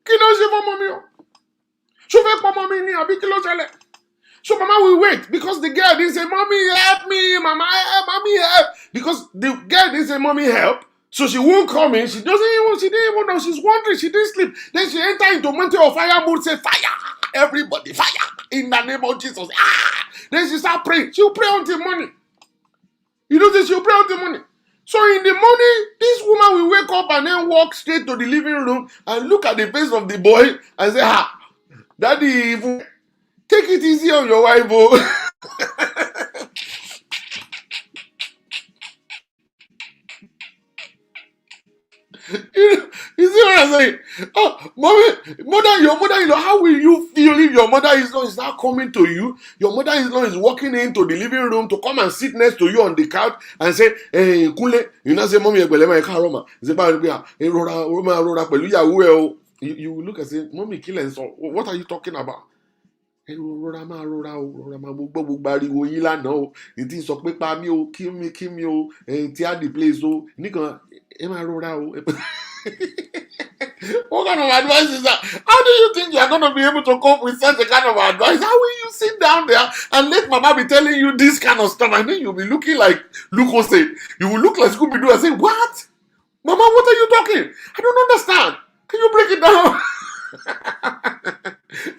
A: Kí ló ṣe fún Mommy o? Ṣó fẹ́ pa Mommy ni àbí kí ló ṣẹlẹ̀? So Mama will wait because the girl didn't say, Mommy, help me, Mama, help, Mommy, help. Because the girl didn't say, Mommy, help. So she won't come in. She didn't even know. She's wondering. She didn't sleep. Then she entered into mountain of fire mood, say, fire. Everybody, fire. In the name of Jesus. Then she start praying. She'll pray until morning. You know this, she'll pray until morning. So in the morning, this woman will wake up and then walk straight to the living room and look at the face of the boy and say, Daddy, take it easy on your wife, oh. You see what I'm saying, oh, your mother-in-law, how will you feel if your mother-in-law is now coming to you? Your mother-in-law is walking into the living room to come and sit next to you on the couch and say, hey, Kule, you know, say, Mommy, you will look and say, Mommy, what are you talking about? Rọra máa gbogbo ariwo yín lánàá o ìdí sọ pé pa mí o kí mi o tí á di place o nìkan ẹ máa rọra o. What kind of advice is that? How do you think you are going to be able to cope with such a kind of advice? How will you sit down there and let Mama be telling you this kind of stuff and then you'll be looking like Luko said? You will look like Scooby-Doo and say, what? Mama, what are you talking? I don't understand. Can you break it down?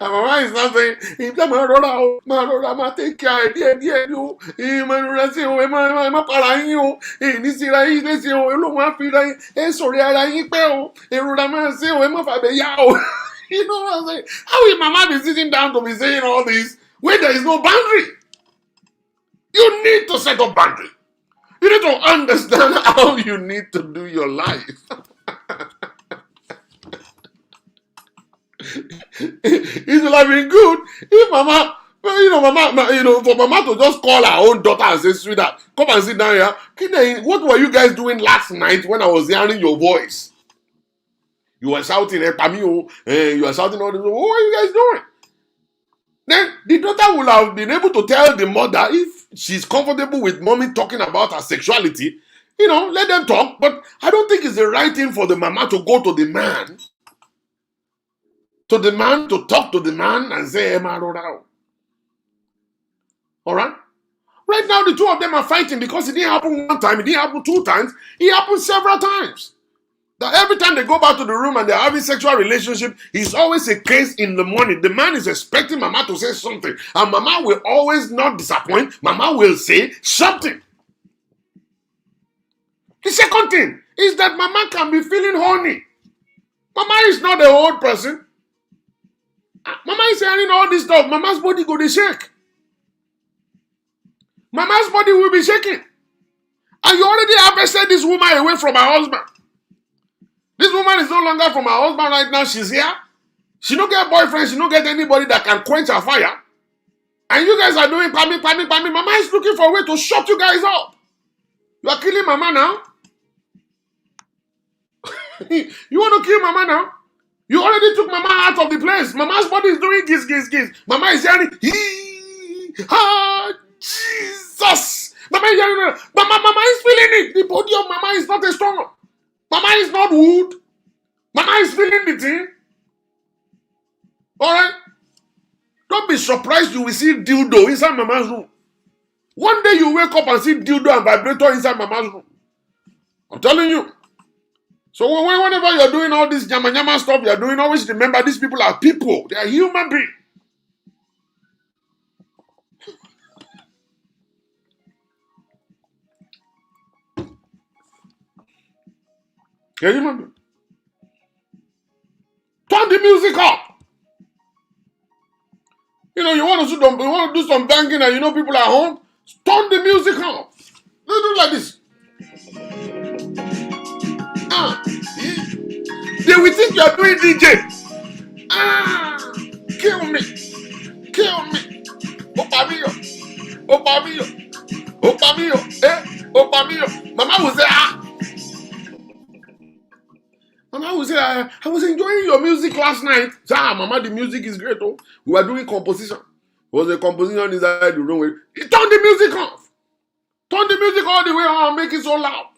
A: And Mama is not saying, if that ma take care, dear, you, you know what I'm saying? How will Mama be sitting down to be saying all this when there is no boundary? You need to set up boundary. You need to understand how you need to do your life. It would have been good if Mama, for Mama to just call her own daughter and say, sweetheart, come and sit down here. What were you guys doing last night when I was hearing your voice? You were shouting, you were shouting all this. What were you guys doing? Then the daughter will have been able to tell the mother, if she's comfortable with Mommy talking about her sexuality, let them talk. But I don't think it's the right thing for the Mama to go to the man. To talk to the man and say, Emma, all right? Right now, the two of them are fighting because it didn't happen one time, it didn't happen 2 times, it happened several times. That every time they go back to the room and they're having sexual relationship, it's always a case in the morning. The man is expecting Mama to say something, and Mama will always not disappoint. Mama will say something. The second thing is that Mama can be feeling horny. Mama is not an old person. Mama is hearing all this stuff. Mama's body go to shake. Mama's body will be shaking. And you already harvested this woman away from her husband. This woman is no longer from her husband right now. She's here. She don't get boyfriend. She don't get anybody that can quench her fire. And you guys are doing pammy. Mama is looking for a way to shut you guys up. You are killing Mama now. You want to kill Mama now? You already took Mama out of the place. Mama's body is doing giz. Mama is hearing, Jesus. Mama is hearing, Mama is feeling it. The body of Mama is not a strong. Mama is not wood. Mama is feeling the thing. All right? Don't be surprised you will see dildo inside Mama's room. One day you wake up and see dildo and vibrator inside Mama's room. I'm telling you. So whenever you're doing all this yama stuff you're doing, always remember these people are people. They are human beings. They're human beings. Turn the music up. You want to do some banging and people are home. Turn the music up. Let's do it like this. They will think you are doing DJ. Kill me. Opamio. Mama will say, Mama will say, I was enjoying your music last night. Mama, the music is great. Oh. We were doing composition. There was a composition inside the room. Turn the music off. Turn the music all the way on and make it so loud.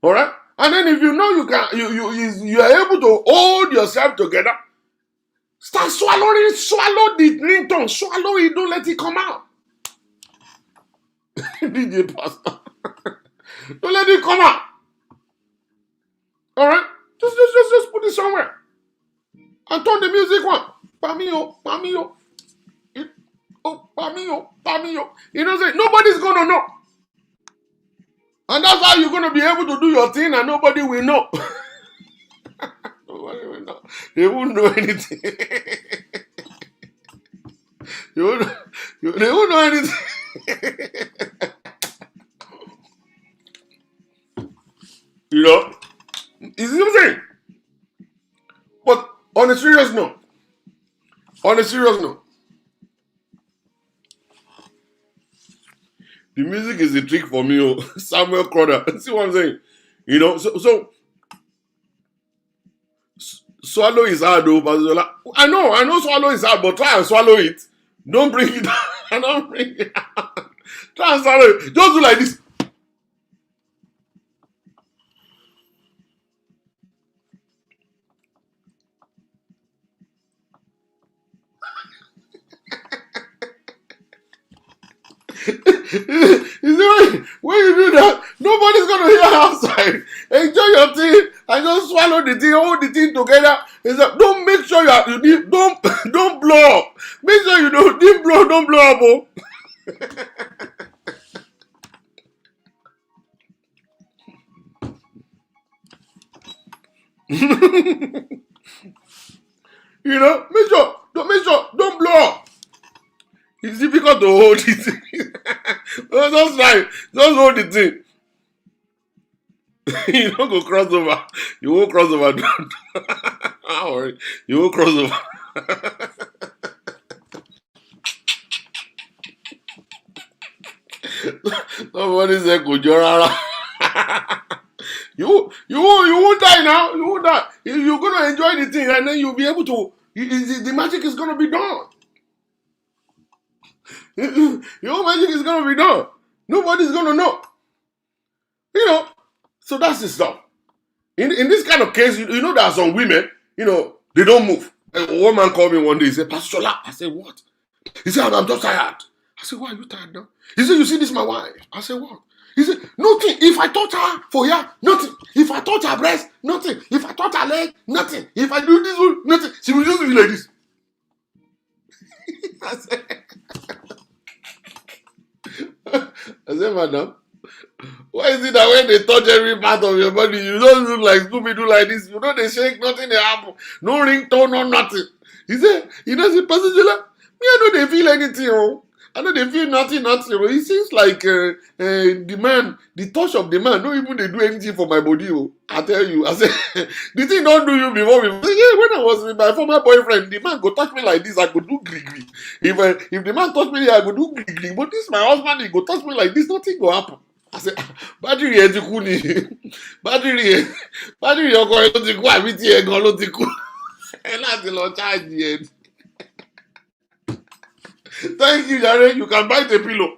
A: All right? And then if you know you are able to hold yourself together, start swallowing, swallow the ringtone, swallow it, don't let it come out. DJ Pastor. Don't let it come out. All right? Just put it somewhere. And turn the music on. Pamio. Pamio. Nobody's going to know. And that's how you're going to be able to do your thing and nobody will know. Nobody will know. They won't know anything. They won't know anything. You see what I'm saying? On a serious note, the music is a trick for me, oh. Samuel Crowder. See what I'm saying? You know, so swallow is hard, though, Pastor. I know swallow is hard, but try and swallow it. Don't bring it down. Don't bring it down. Try and swallow it. Just do like this. You see, when you do that, nobody's gonna hear outside. Enjoy your tea and just swallow the tea, hold the tea together. Don't make sure don't blow up. Make sure you don't blow up. Oh. You know, make sure, don't blow up. It's difficult to hold it. Just hold the thing. You don't go cross over. You won't cross over. Don't worry. You won't cross over. Somebody said, "Kujorara." You won't die now. You won't die. You're gonna enjoy the thing, and then you'll be able to. The magic is gonna be done. Your magic is gonna be done. Nobody's gonna know. You know. So that's the stuff. In this kind of case, you know, there are some women. You know, they don't move. One man called me one day. He said, "Pastor Shola." I said, "What?" He said, "I'm just tired." I said, "Why are you tired now?" He said, "You see, this is my wife." I said, "What?" He said, "Nothing. If I touch her for here, nothing. If I touch her breast, nothing. If I touch her leg, nothing. If I do this one, nothing. She will just be like this." I said, "Madam, why is it that when they touch every part of your body, you don't look like Scooby-Doo like this? You know they shake, nothing they happen. No ringtone, no nothing." He said, Pastor Jola, me, I know they feel anything, oh. I know they feel nothing. It seems like the touch of the man, don't even they do anything for my body, oh. I tell you, I said, the thing don't do you before. Yeah, when I was with my former boyfriend, the man go touch me like this, I could do grig. If the man touch me, I could do grig. But this my husband, he go touch me like this, nothing go happen. I said, battery ẹ ti kú ni, battery ọkọ ẹ ló ti kú àbí tí ẹ gan ló ti kú. Ẹ láti lọ charge ẹ. Thank you, Jare. You can bite a pillow.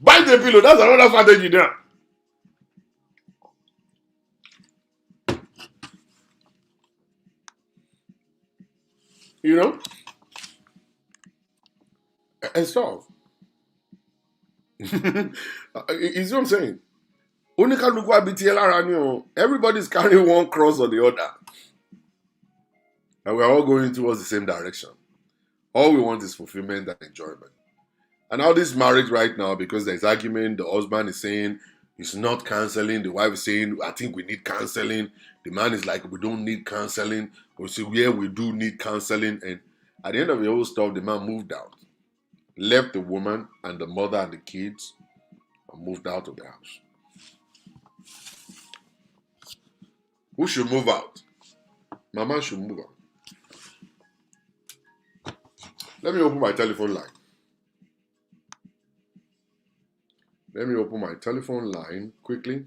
A: Bite a pillow. That's another strategy there. You know? And stuff. You see what I'm saying? Everybody's carrying one cross or the other. And we're all going towards the same direction. All we want is fulfillment and enjoyment. And now this marriage right now, because there's argument, the husband is saying he's not counseling, the wife is saying, I think we need counseling. The man is like, we don't need counseling. We say, yeah, we do need counseling. And at the end of the whole stuff, the man moved out. Left the woman and the mother and the kids and moved out of the house. Who should move out? Mama should move out. Let me open my telephone line. Let me open my telephone line quickly.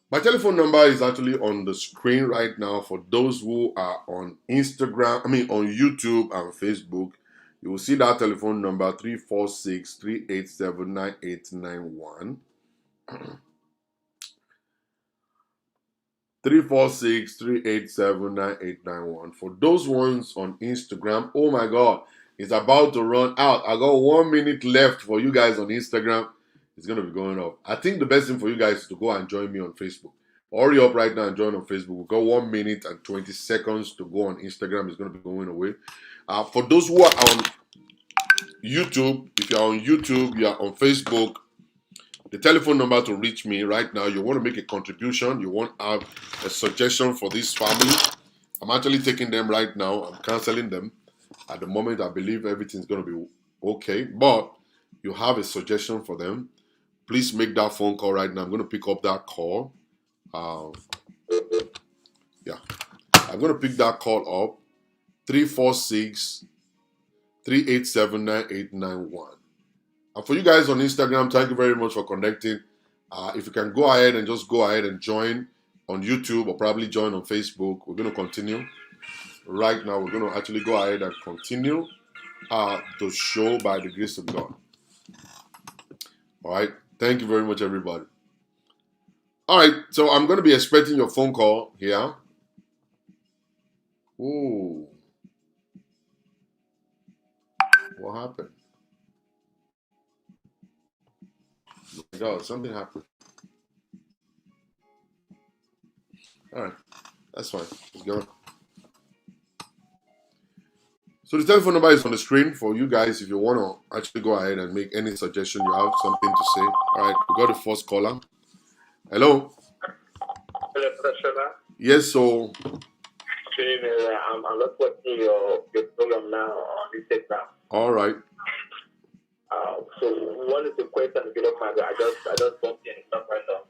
A: My telephone number is actually on the screen right now for those who are on Instagram, on YouTube and Facebook. You will see that telephone number 346-387-9891. 346-387-9891. For those ones on Instagram, oh my God, it's about to run out. I got 1 minute left for you guys on Instagram. It's going to be going up. I think the best thing for you guys is to go and join me on Facebook. Hurry up right now and join on Facebook. We've got 1 minute and 20 seconds to go on Instagram. It's going to be going away. For those who are on YouTube, if you're on YouTube, you're on Facebook, the telephone number to reach me right now, you want to make a contribution, you want to have a suggestion for this family. I'm actually taking them right now. I'm canceling them. At the moment, I believe everything's going to be okay. But you have a suggestion for them, please make that phone call right now. I'm going to pick up that call. I'm going to pick that call up. 346 387 9891. And for you guys on Instagram, thank you very much for connecting. If you can go ahead and just go ahead and join on YouTube or probably join on Facebook, we're going to continue. Right now, we're going to actually go ahead and continue the show by the grace of God. All right. Thank you very much, everybody. All right. So I'm going to be expecting your phone call here. Ooh. What happened? Oh my God, something happened. All right. That's fine. Let's go. So the telephone number is on the screen for you guys if you want to actually go ahead and make any suggestion. You have something to say. All right. We got the first caller. Hello.
B: Hello, Shola.
A: Yes, so
B: I'm not watching your program now on Instagram.
A: All right.
B: So one is the question, if you don't mind, I just bumped in, it's not right now.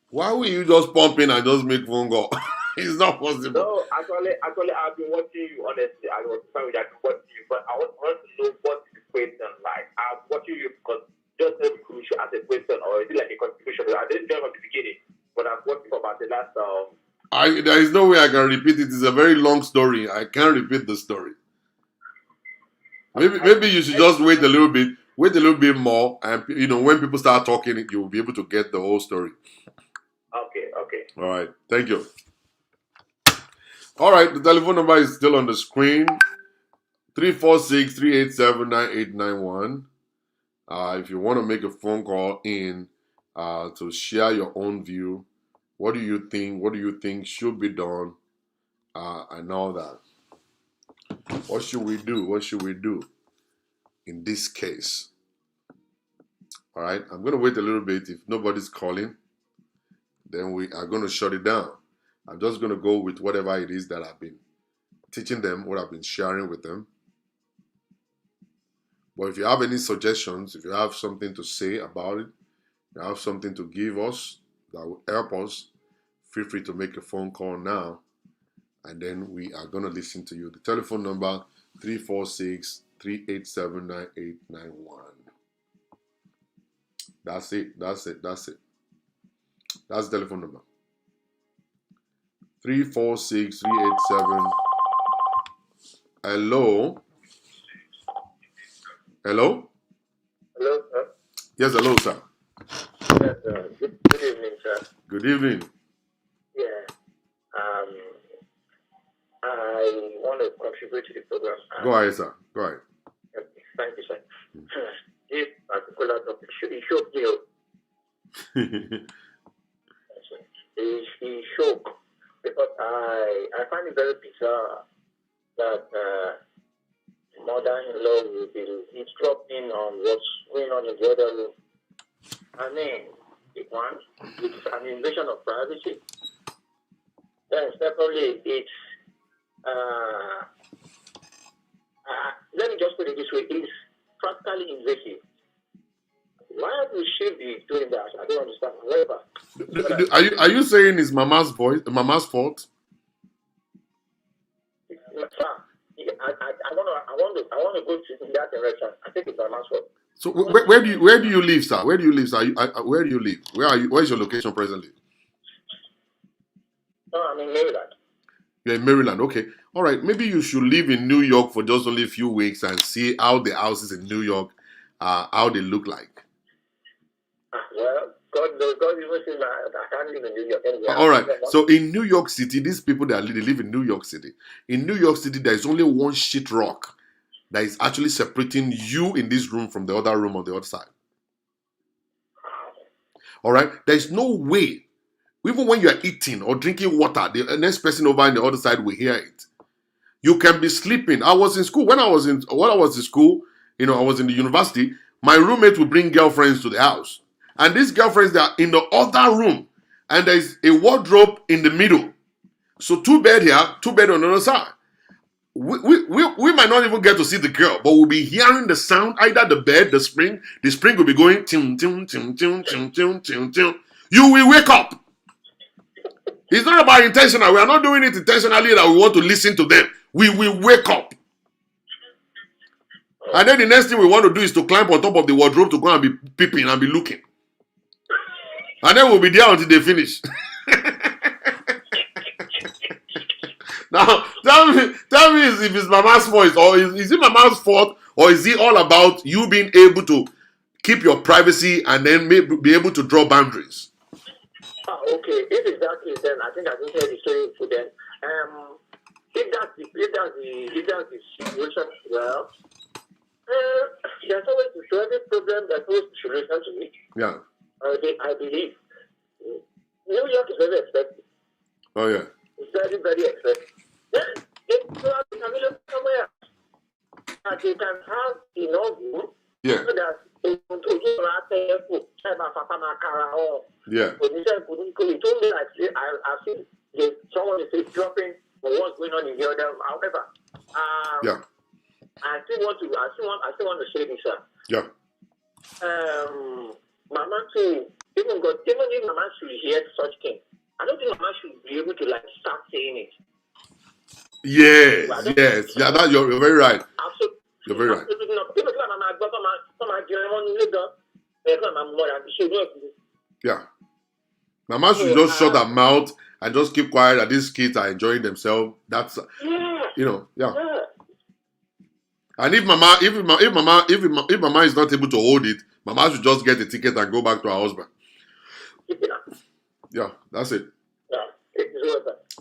A: Why will you just pump in and just make phone call? It's not possible.
B: No, actually, I've been watching you, honestly. I was fine with that, watching you, but I want to know what is the question like. I'm watching you because just every should ask a question, or is it like a contribution? I didn't join from the beginning, but I've watched for about the last
A: there is no way I can repeat it. It's a very long story. I can't repeat the story. Maybe you should just wait a little bit more, and when people start talking, you'll be able to get the whole story.
B: Okay.
A: All right. Thank you. All right. The telephone number is still on the screen. 346 387 9891. If you want to make a phone call in to share your own view, what do you think? What do you think should be done? And all that. What should we do? What should we do in this case? All right. I'm going to wait a little bit. If nobody's calling, then we are going to shut it down. I'm just going to go with whatever it is that I've been teaching them, what I've been sharing with them. But if you have any suggestions, if you have something to say about it, you have something to give us that will help us, feel free to make a phone call now, and then we are going to listen to you. The telephone number, 346 387 9891. That's it. That's the telephone number. 346 387. Hello? Hello?
B: Hello, sir.
A: Yes, hello, sir.
B: Yes, good evening, sir.
A: Good evening.
B: Yeah. I want to contribute to the program.
A: Go ahead, sir. Go ahead.
B: Thank you, sir. This particular topic should you. He shook because I find it very bizarre that mother-in-law will be eavesdropping on what's going on in the other room. I mean, it's an invasion of privacy. Then secondly, it's let me just put it this way: it's practically invasive. Why would she be doing that? I don't understand. However,
A: Are you saying it's Mama's fault?
B: I want to go in that direction. I think it's Mama's fault.
A: So where do you live, sir? Where do you live, sir? Where do you live? Where are you? Where's your location presently?
B: No, I'm in Maryland.
A: You're in Maryland, okay. All right, maybe you should live in New York for just only a few weeks and see how the houses in New York, how they look like.
B: Well, God even says I can't live in New York anyway.
A: All right, so in New York City, these people they live in New York City. In New York City, there is only one sheet rock that is actually separating you in this room from the other room on the other side. All right, there is no way. Even when you are eating or drinking water, the next person over on the other side will hear it. You can be sleeping. I was in school. When I was in school, I was in the university, my roommate would bring girlfriends to the house. And these girlfriends, they are in the other room. And there is a wardrobe in the middle. So 2 bed here, 2 bed on the other side. We might not even get to see the girl, but we'll be hearing the sound, either the bed, the spring will be going, ting, ting, ting, ting, ting, ting, ting, ting. You will wake up. It's not about intentional. We are not doing it intentionally that we want to listen to them. We will wake up. And then the next thing we want to do is to climb on top of the wardrobe to go and be peeping and be looking. And then we'll be there until they finish. Now, tell me if it's Mama's fault, or is it Mama's fault, or is it all about you being able to keep your privacy and then be able to draw boundaries?
B: Okay, if it's that case, then I think I can share the story for them. If that's the situation, well, there's always to every problem. There's always a solution to it.
A: Yeah.
B: I believe New York is very expensive.
A: Oh yeah.
B: It's very, very expensive. Then if you have to live somewhere that they can have enough room,
A: yeah,
B: so that they can do
A: yeah.
B: I think someone is dropping what's going on in the other. However,
A: yeah.
B: I still want to say this, sir.
A: Yeah.
B: Mama too. Even if Mama should hear such thing, I don't think Mama should be able to start saying it.
A: Yes. Yeah, that you're very right.
B: Absolutely.
A: You're very right. Yeah. Mama should just shut her mouth and just keep quiet that these kids are enjoying themselves. That's yeah. And if Mama is not able to hold it, Mama should just get a ticket and go back to her husband. Yeah, that's it.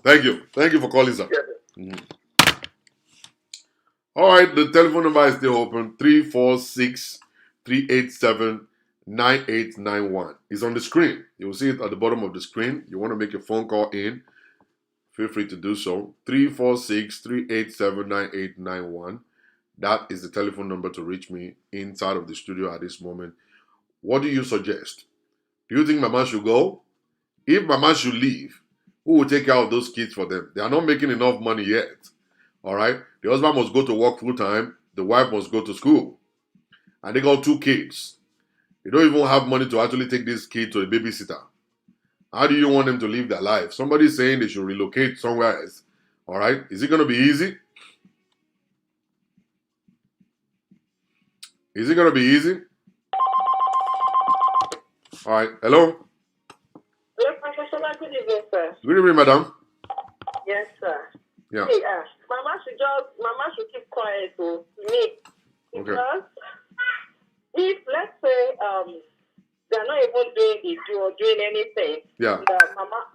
A: Thank you for calling, sir. Mm-hmm. All right, the telephone number is still open. 346-387-9891. It's on the screen. You will see it at the bottom of the screen. You want to make a phone call in, feel free to do so. 346-387-9891. That is the telephone number to reach me inside of the studio at this moment. What do you suggest? Do you think Mama should go? If Mama should leave, who will take care of those kids for them? They are not making enough money yet. All right? The husband must go to work full time. The wife must go to school. And they got 2 kids. You don't even have money to actually take this kid to a babysitter. How do you want them to live their life? Somebody's saying they should relocate somewhere else. All right? Is it going to be easy? Is it going to be easy? All right. Hello?
C: Yes, Pastor Shola, good evening, sir.
A: Good evening, madam.
C: Yes, sir.
A: Yeah.
C: Hey, Mama should keep quiet to me. Because if, let's say, they're not even doing anything,
A: yeah.
C: Mama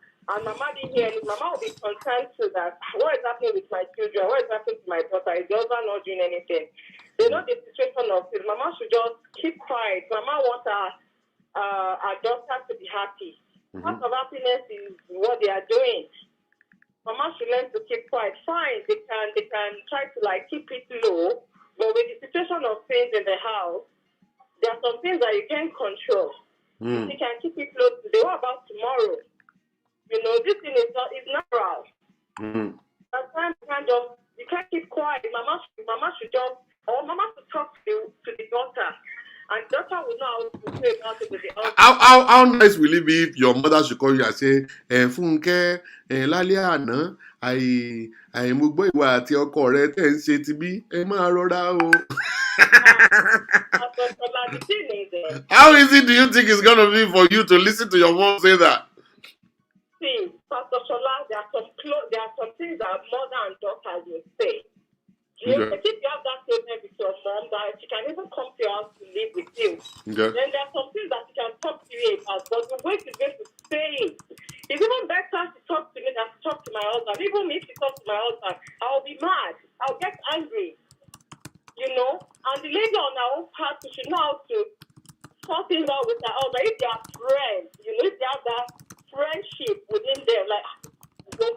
C: didn't hear it, Mama will be concerned to that. What is happening with my children? What is happening to my daughter? Is the husband not doing anything? They know the situation of it. Mama should just keep quiet. Mama wants her daughter to be happy. Part of happiness is what they are doing. Mama should learn to keep quiet. Fine, they can try to keep it low, but with the situation of things in the house, there are some things that you can't control. You can keep it low today. What about tomorrow? This thing is natural. Sometimes you can't keep quiet. Mama should talk to the daughter. And daughter will know how to say about it with the husband.
A: How nice will it be if your mother should call you and say, Funke, lálẹ́ àná, mo gbọ́ ìwà àti ọkọ rẹ tẹ́ ń ṣe ti bí, ẹ máa rọra o. How easy do you think it's going to be for you to listen to your mom say that?
C: See, Pastor Shola, there are some things that mother and daughter will say. If you have that statement with your mom, that she can even come to your house to live with you.
A: Okay.
C: Then there are some things that she can talk to you about, but the way she's going to say it, it's even better to talk to me than to talk to my husband. Even if she talks to my husband, I'll be mad. I'll get angry. And the lady on her own part, she should know how to sort things out with her husband. If they are friends, if they have that friendship within them, how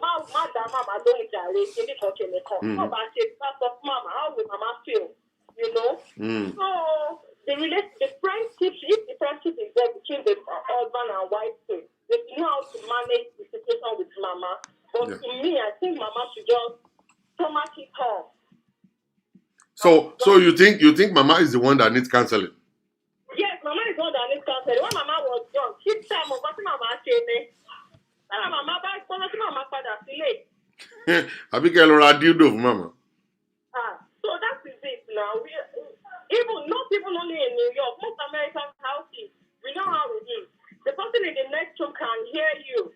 C: will Mama feel? So the friendship, if the friendship is there between the husband and wife too, they know how to manage the situation with Mama. But to me, I think Mama should just stomach it off.
A: So you think Mama is the one that needs counseling?
C: Yes, Mama is the one that needs counseling. When Mama was young, she said, Mama
A: Abike Lora dildo for mama.
C: So that is it now. Not even only in New York, most American houses, we know how it is. The person in the next room can hear you.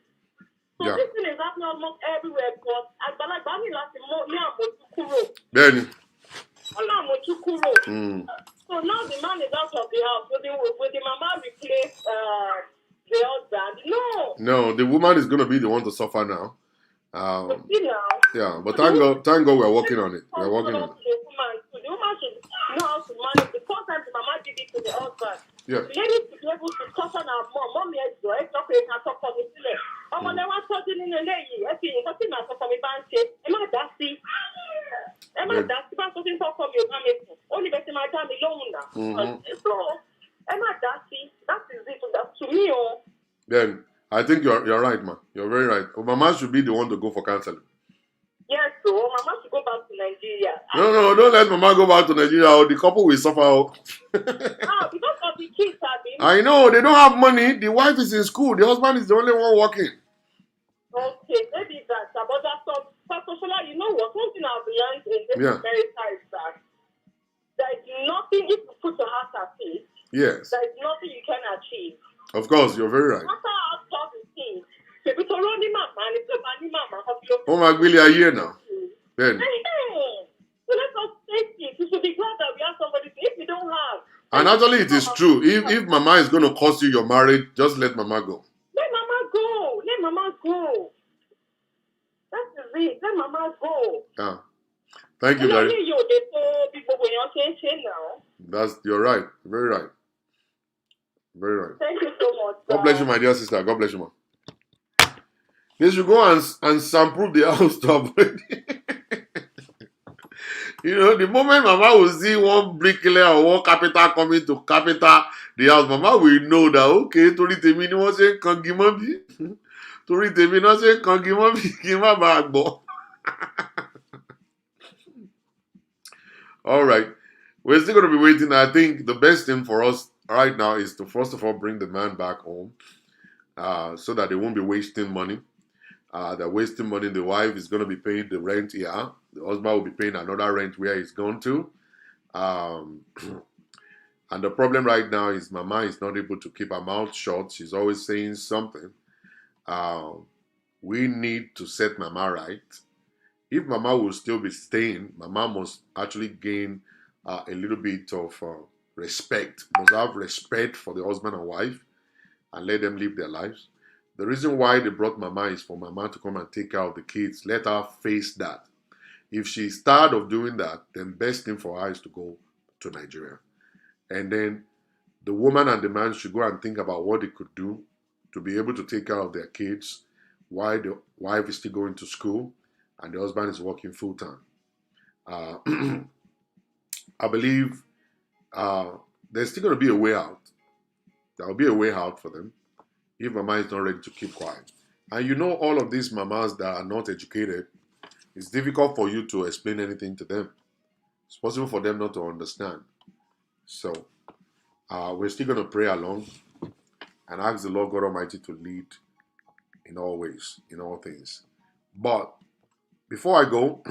C: So this thing is happening almost everywhere, but
A: Then.
C: So now the man is out of the house. Will the mama replace the husband?
A: No, the woman is going to be the one to suffer now. Yeah, but thank God we're working on it. We're working on it.
C: The woman should know how to manage. The first time the mama did it to the husband, the lady should be able to caution her mom. Mom, yes, you are talking to me. I'm on the one talking in the lady. I think what's in my for me, am I dusty? Am I dusty? I'm talking for you. Only better my time alone now. So, am I dusty? That is it. That's to me.
A: Then I think you're right, ma. You're very right. Mama should be the one to go for counseling.
C: Yes, so Mama should go back to Nigeria.
A: No, don't let Mama go back to Nigeria or the couple will suffer.
C: Because of the kids,
A: I know, they don't have money. The wife is in school. The husband is the only one working.
C: Okay, maybe that's but that's Pastor Shola, you know what? One thing I've learned in this America is that there is nothing, if you put your heart at peace, there is nothing you can achieve.
A: Of course, you're very right.
C: No matter how tough it is.
A: Oh my God, are here now? Then.
C: So let us take it. We should be glad that we have somebody. If we don't have.
A: And actually, it is true. If Mama is going to cost you your marriage, just let Mama go.
C: Let Mama go. Let Mama go. That is it. Let Mama go.
A: Yeah. Thank you, Daddy. You're right. Very right. Very right.
C: Thank you so much.
A: God bless you, my dear sister. God bless you, ma. They should go and sample the house top. You know, the moment Mama will see one bricklayer or one carpenter coming to carpenter the house, Mama will know that, okay, torí tèmi ni wọ́n ṣe kangi mọ́ bí. Torí tèmi náà ṣe kangi mọ́ bí kí n má bàa gbọ́. All right. We're still going to be waiting. I think the best thing for us right now is to first of all bring the man back home so that they won't be wasting money. They're wasting money. The wife is going to be paying the rent here. The husband will be paying another rent where he's gone to. And the problem right now is Mama is not able to keep her mouth shut. She's always saying something. We need to set Mama right. If Mama will still be staying, Mama must actually gain a little bit of respect. Must have respect for the husband and wife and let them live their lives. The reason why they brought Mama is for Mama to come and take care of the kids. Let her face that. If she's tired of doing that, then best thing for her is to go to Nigeria. And then the woman and the man should go and think about what they could do to be able to take care of their kids while the wife is still going to school and the husband is working full-time. I believe there's still going to be a way out. There will be a way out for them if Mama is not ready to keep quiet. And you know all of these mamas that are not educated, it's difficult for you to explain anything to them. It's possible for them not to understand. So we're still going to pray along and ask the Lord God Almighty to lead in all ways, in all things. But before I go,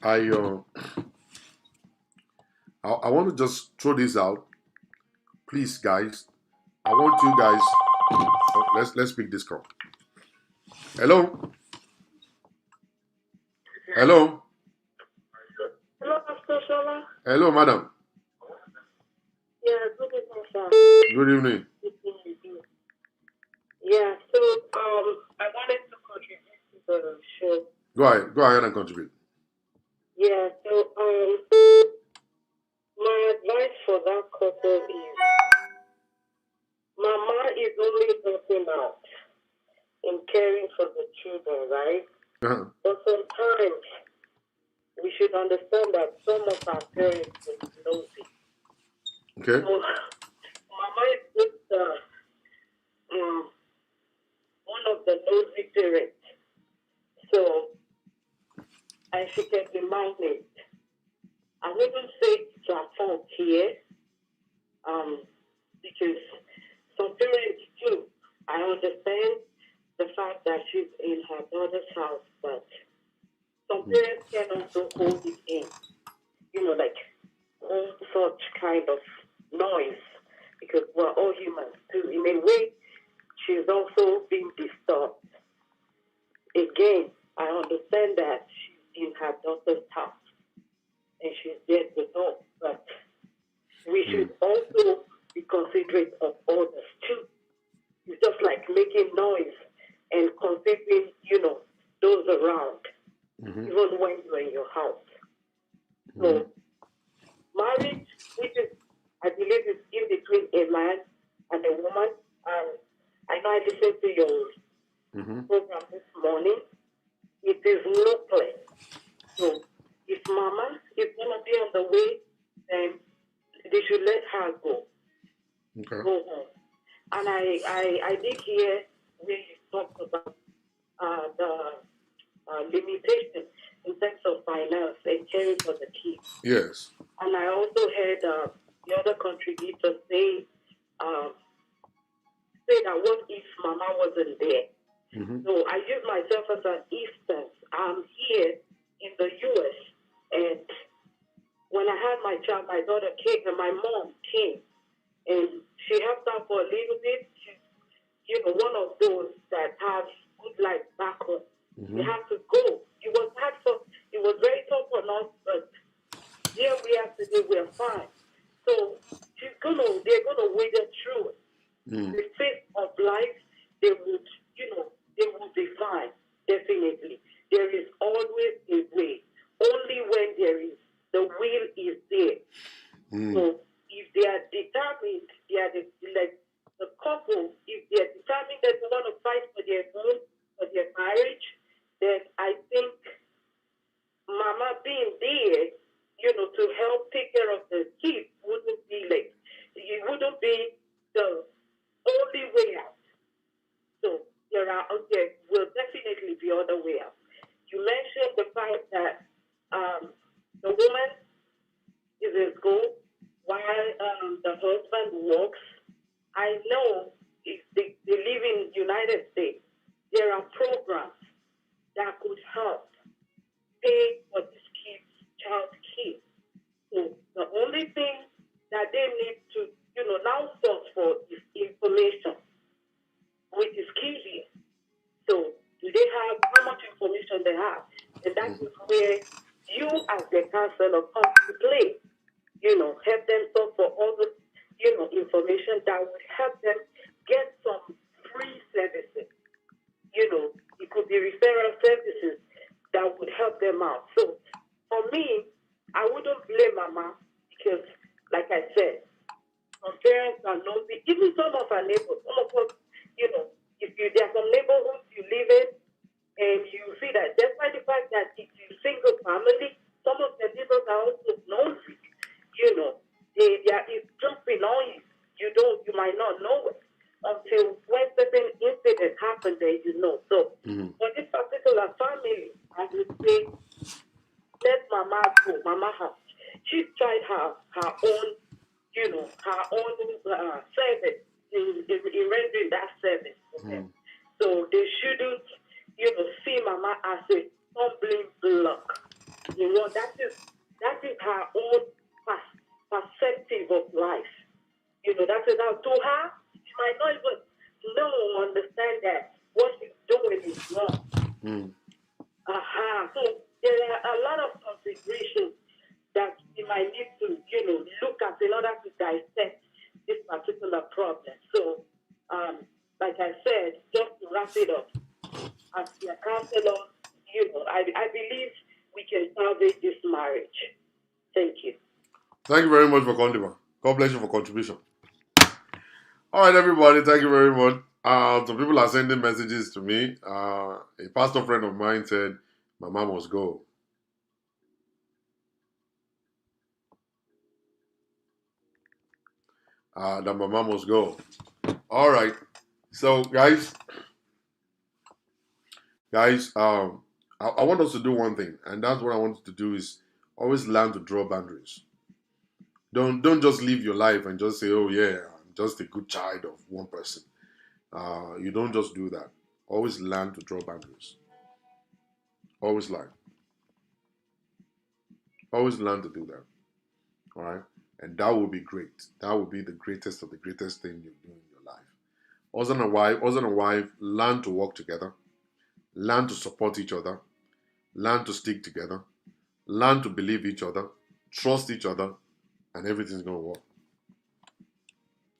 A: I want to just throw this out. Please, guys, I want you guys. Let's pick this call. Hello. Hello.
C: Hello, Pastor Shola.
A: Hello, madam.
C: Yeah, good evening, sir.
A: Good evening.
C: Yeah, so I wanted to contribute to the show.
A: Go ahead and contribute.
C: Yeah, so my advice for that couple is Mama is only helping out in caring for the children, right? But sometimes we should understand that some of our parents are nosy.
A: Okay.
C: So Mama is just one of the nosy parents. So, and she can be minded. I wouldn't say it's our fault here, because some parents too, I understand the fact that she's in her daughter's house, but some parents can also hold it in, like all such kind of noise, because we're all humans too. In a way, she's also being disturbed. Again, I understand that she's in her daughter's house and she's there to know, but we should also be considerate of others too. It's just like making noise and considering, those around, even when you're in your house. So marriage, which is, I believe, is in between a man and a woman. I know I listened to your program this morning. It is no place. So if mama is going to be on the way, then they should let her go.
A: Okay.
C: Go home. And I did hear where you talked about the limitation in terms of finance and caring for the kids.
A: Yes.
C: And I also heard the other contributor say that what if mama wasn't there? So I use myself as an instance. I'm here in the U.S. and when I had my child, my daughter came and my mom came and she helped out for a little bit. She's, one of those that have good life back home. You have to go. It was hard it was very tough on us, but here we are today, we're fine. So they're gonna wade through it. The face of life, they would be fine, definitely. There is always a way. Only when the will is there. So if they are determined, the couple, if they are determined that they want to fight for their home, for their marriage, then I think mama being there, to help take care of the kids wouldn't be it wouldn't be the only way out. So there will definitely be other way out. You mentioned the fact that the woman is in school while the husband works. I know if they live in the United States, there are programs that could help pay for this child care. So the only thing that they need to, now search for is information, which is key here. So do they have how much information they have? And that is where you as the counselor come to play. Help them search for all the, information that would help them get some free services. It could be referral services that would help them out. So for me, I wouldn't blame mama because, like I said, some parents are nosy. Even some of our neighbors, some of us, there are some neighborhoods you live in, and you see that despite the fact that it's a single family, some of the neighbors are also nosy. It's jumping on you. You might not know it until when certain incident happened that you know. So for this particular family, I would say let mama go, mama house. She's tried her own, her own service in rendering that service. Okay? So they shouldn't, see mama as a stumbling block. That is her own perspective of life. That is how to her, she might not even understand that what she's doing is wrong. So there are a lot of considerations that we might need to, look at in order to dissect this particular problem. So, like I said, just to wrap it up, as a counselor, I believe we can salvage this marriage. Thank you.
A: Thank you very much for coming. God bless you for contribution. All right, everybody. Thank you very much. Some people are sending messages to me. A pastor friend of mine said, "Mama must go." That mama must go. All right. So, guys, I want us to do one thing, and that's what I want to do is always learn to draw boundaries. Don't just live your life and just say, "Oh yeah, I'm just a good child of one person." You don't just do that. Always learn to draw boundaries. Always learn. Always learn to do that. All right? And that will be great. That will be the greatest of the greatest thing you do in your life. Husband and wife, learn to work together. Learn to support each other. Learn to stick together. Learn to believe each other. Trust each other. And everything's going to work.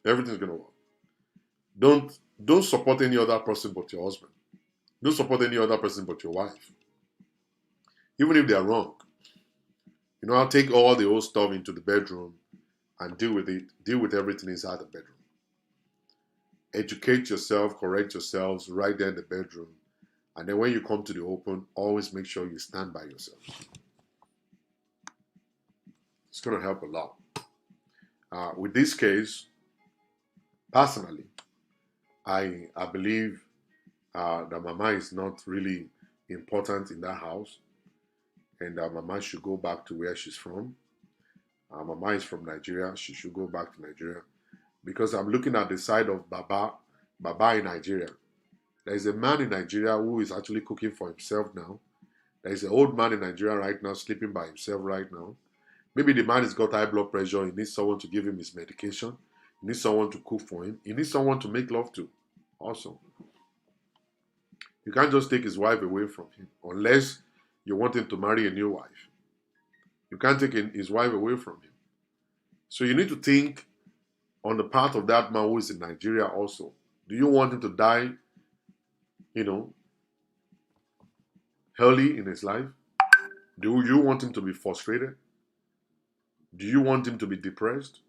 A: Everything's going to work. Don't support any other person but your husband. Don't support any other person but your wife. Even if they are wrong. You know, I'll take all the old stuff into the bedroom and deal with it. Deal with everything inside the bedroom. Educate yourself, correct yourselves right there in the bedroom. And then when you come to the open, always make sure you stand by yourself. It's going to help a lot. With this case, personally, I believe that Mama is not really important in that house. And Mama should go back to where she's from. Mama is from Nigeria. She should go back to Nigeria. Because I'm looking at the side of Baba in Nigeria. There is a man in Nigeria who is actually cooking for himself now. There is an old man in Nigeria right now sleeping by himself right now. Maybe the man has got high blood pressure. He needs someone to give him his medication. He needs someone to cook for him. He needs someone to make love to. Also, you can't just take his wife away from him unless you want him to marry a new wife. You can't take his wife away from him. So you need to think on the part of that man who is in Nigeria also. Do you want him to die, early in his life? Do you want him to be frustrated? Do you want him to be depressed?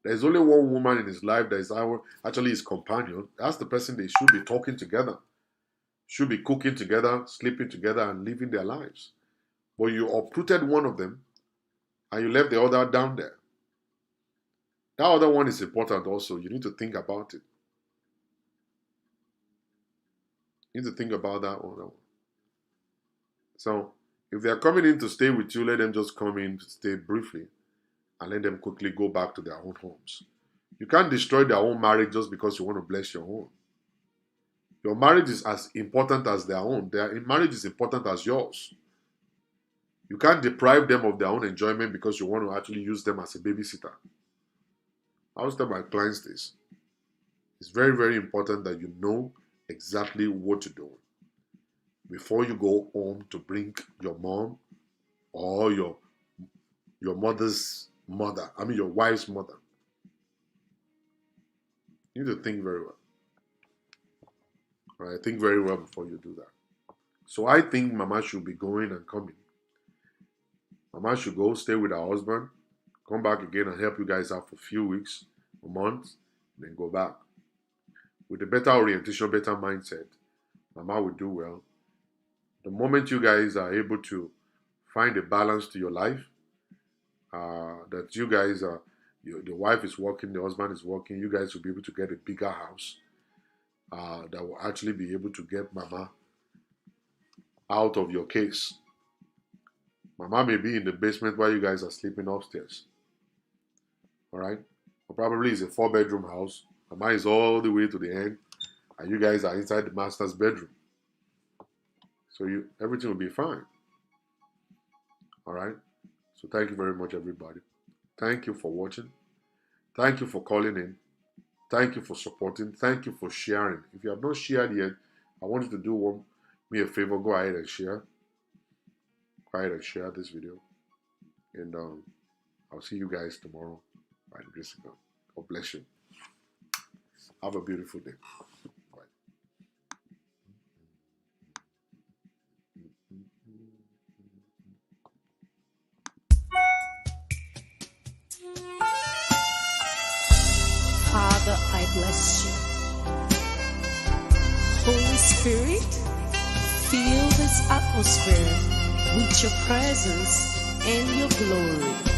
A: There's only one woman in his life that is actually his companion. That's the person they should be talking together. Should be cooking together, sleeping together, and living their lives. But you uprooted one of them, and you left the other down there. That other one is important also. You need to think about it. You need to think about that one. So, if they are coming in to stay with you, let them just come in to stay briefly and let them quickly go back to their own homes. You can't destroy their own marriage just because you want to bless your own. Your marriage is as important as their own. Their marriage is important as yours. You can't deprive them of their own enjoyment because you want to actually use them as a babysitter. I always tell my clients this. It's very, very important that you know exactly what to do before you go home to bring your mom or your mother's mother. I mean your wife's mother. You need to think very well. All right, think very well before you do that. So I think Mama should be going and coming. Mama should go stay with her husband, come back again and help you guys out for a few weeks, a month, then go back. With a better orientation, better mindset, Mama will do well. The moment you guys are able to find a balance to your life, that you guys are, the wife is working, the husband is working, you guys will be able to get a bigger house that will actually be able to get Mama out of your case. Mama may be in the basement while you guys are sleeping upstairs. All right? Or probably it's a 4-bedroom house. Mama is all the way to the end, and you guys are inside the master's bedroom. So everything will be fine. All right? So thank you very much, everybody. Thank you for watching. Thank you for calling in. Thank you for supporting. Thank you for sharing. If you have not shared yet, I want you to do me a favor. Go ahead and share. Go ahead and share this video. And I'll see you guys tomorrow by the grace of God. God bless you. Have a beautiful day. Bye.
D: Father, I bless you. Holy Spirit, fill this atmosphere with your presence and your glory.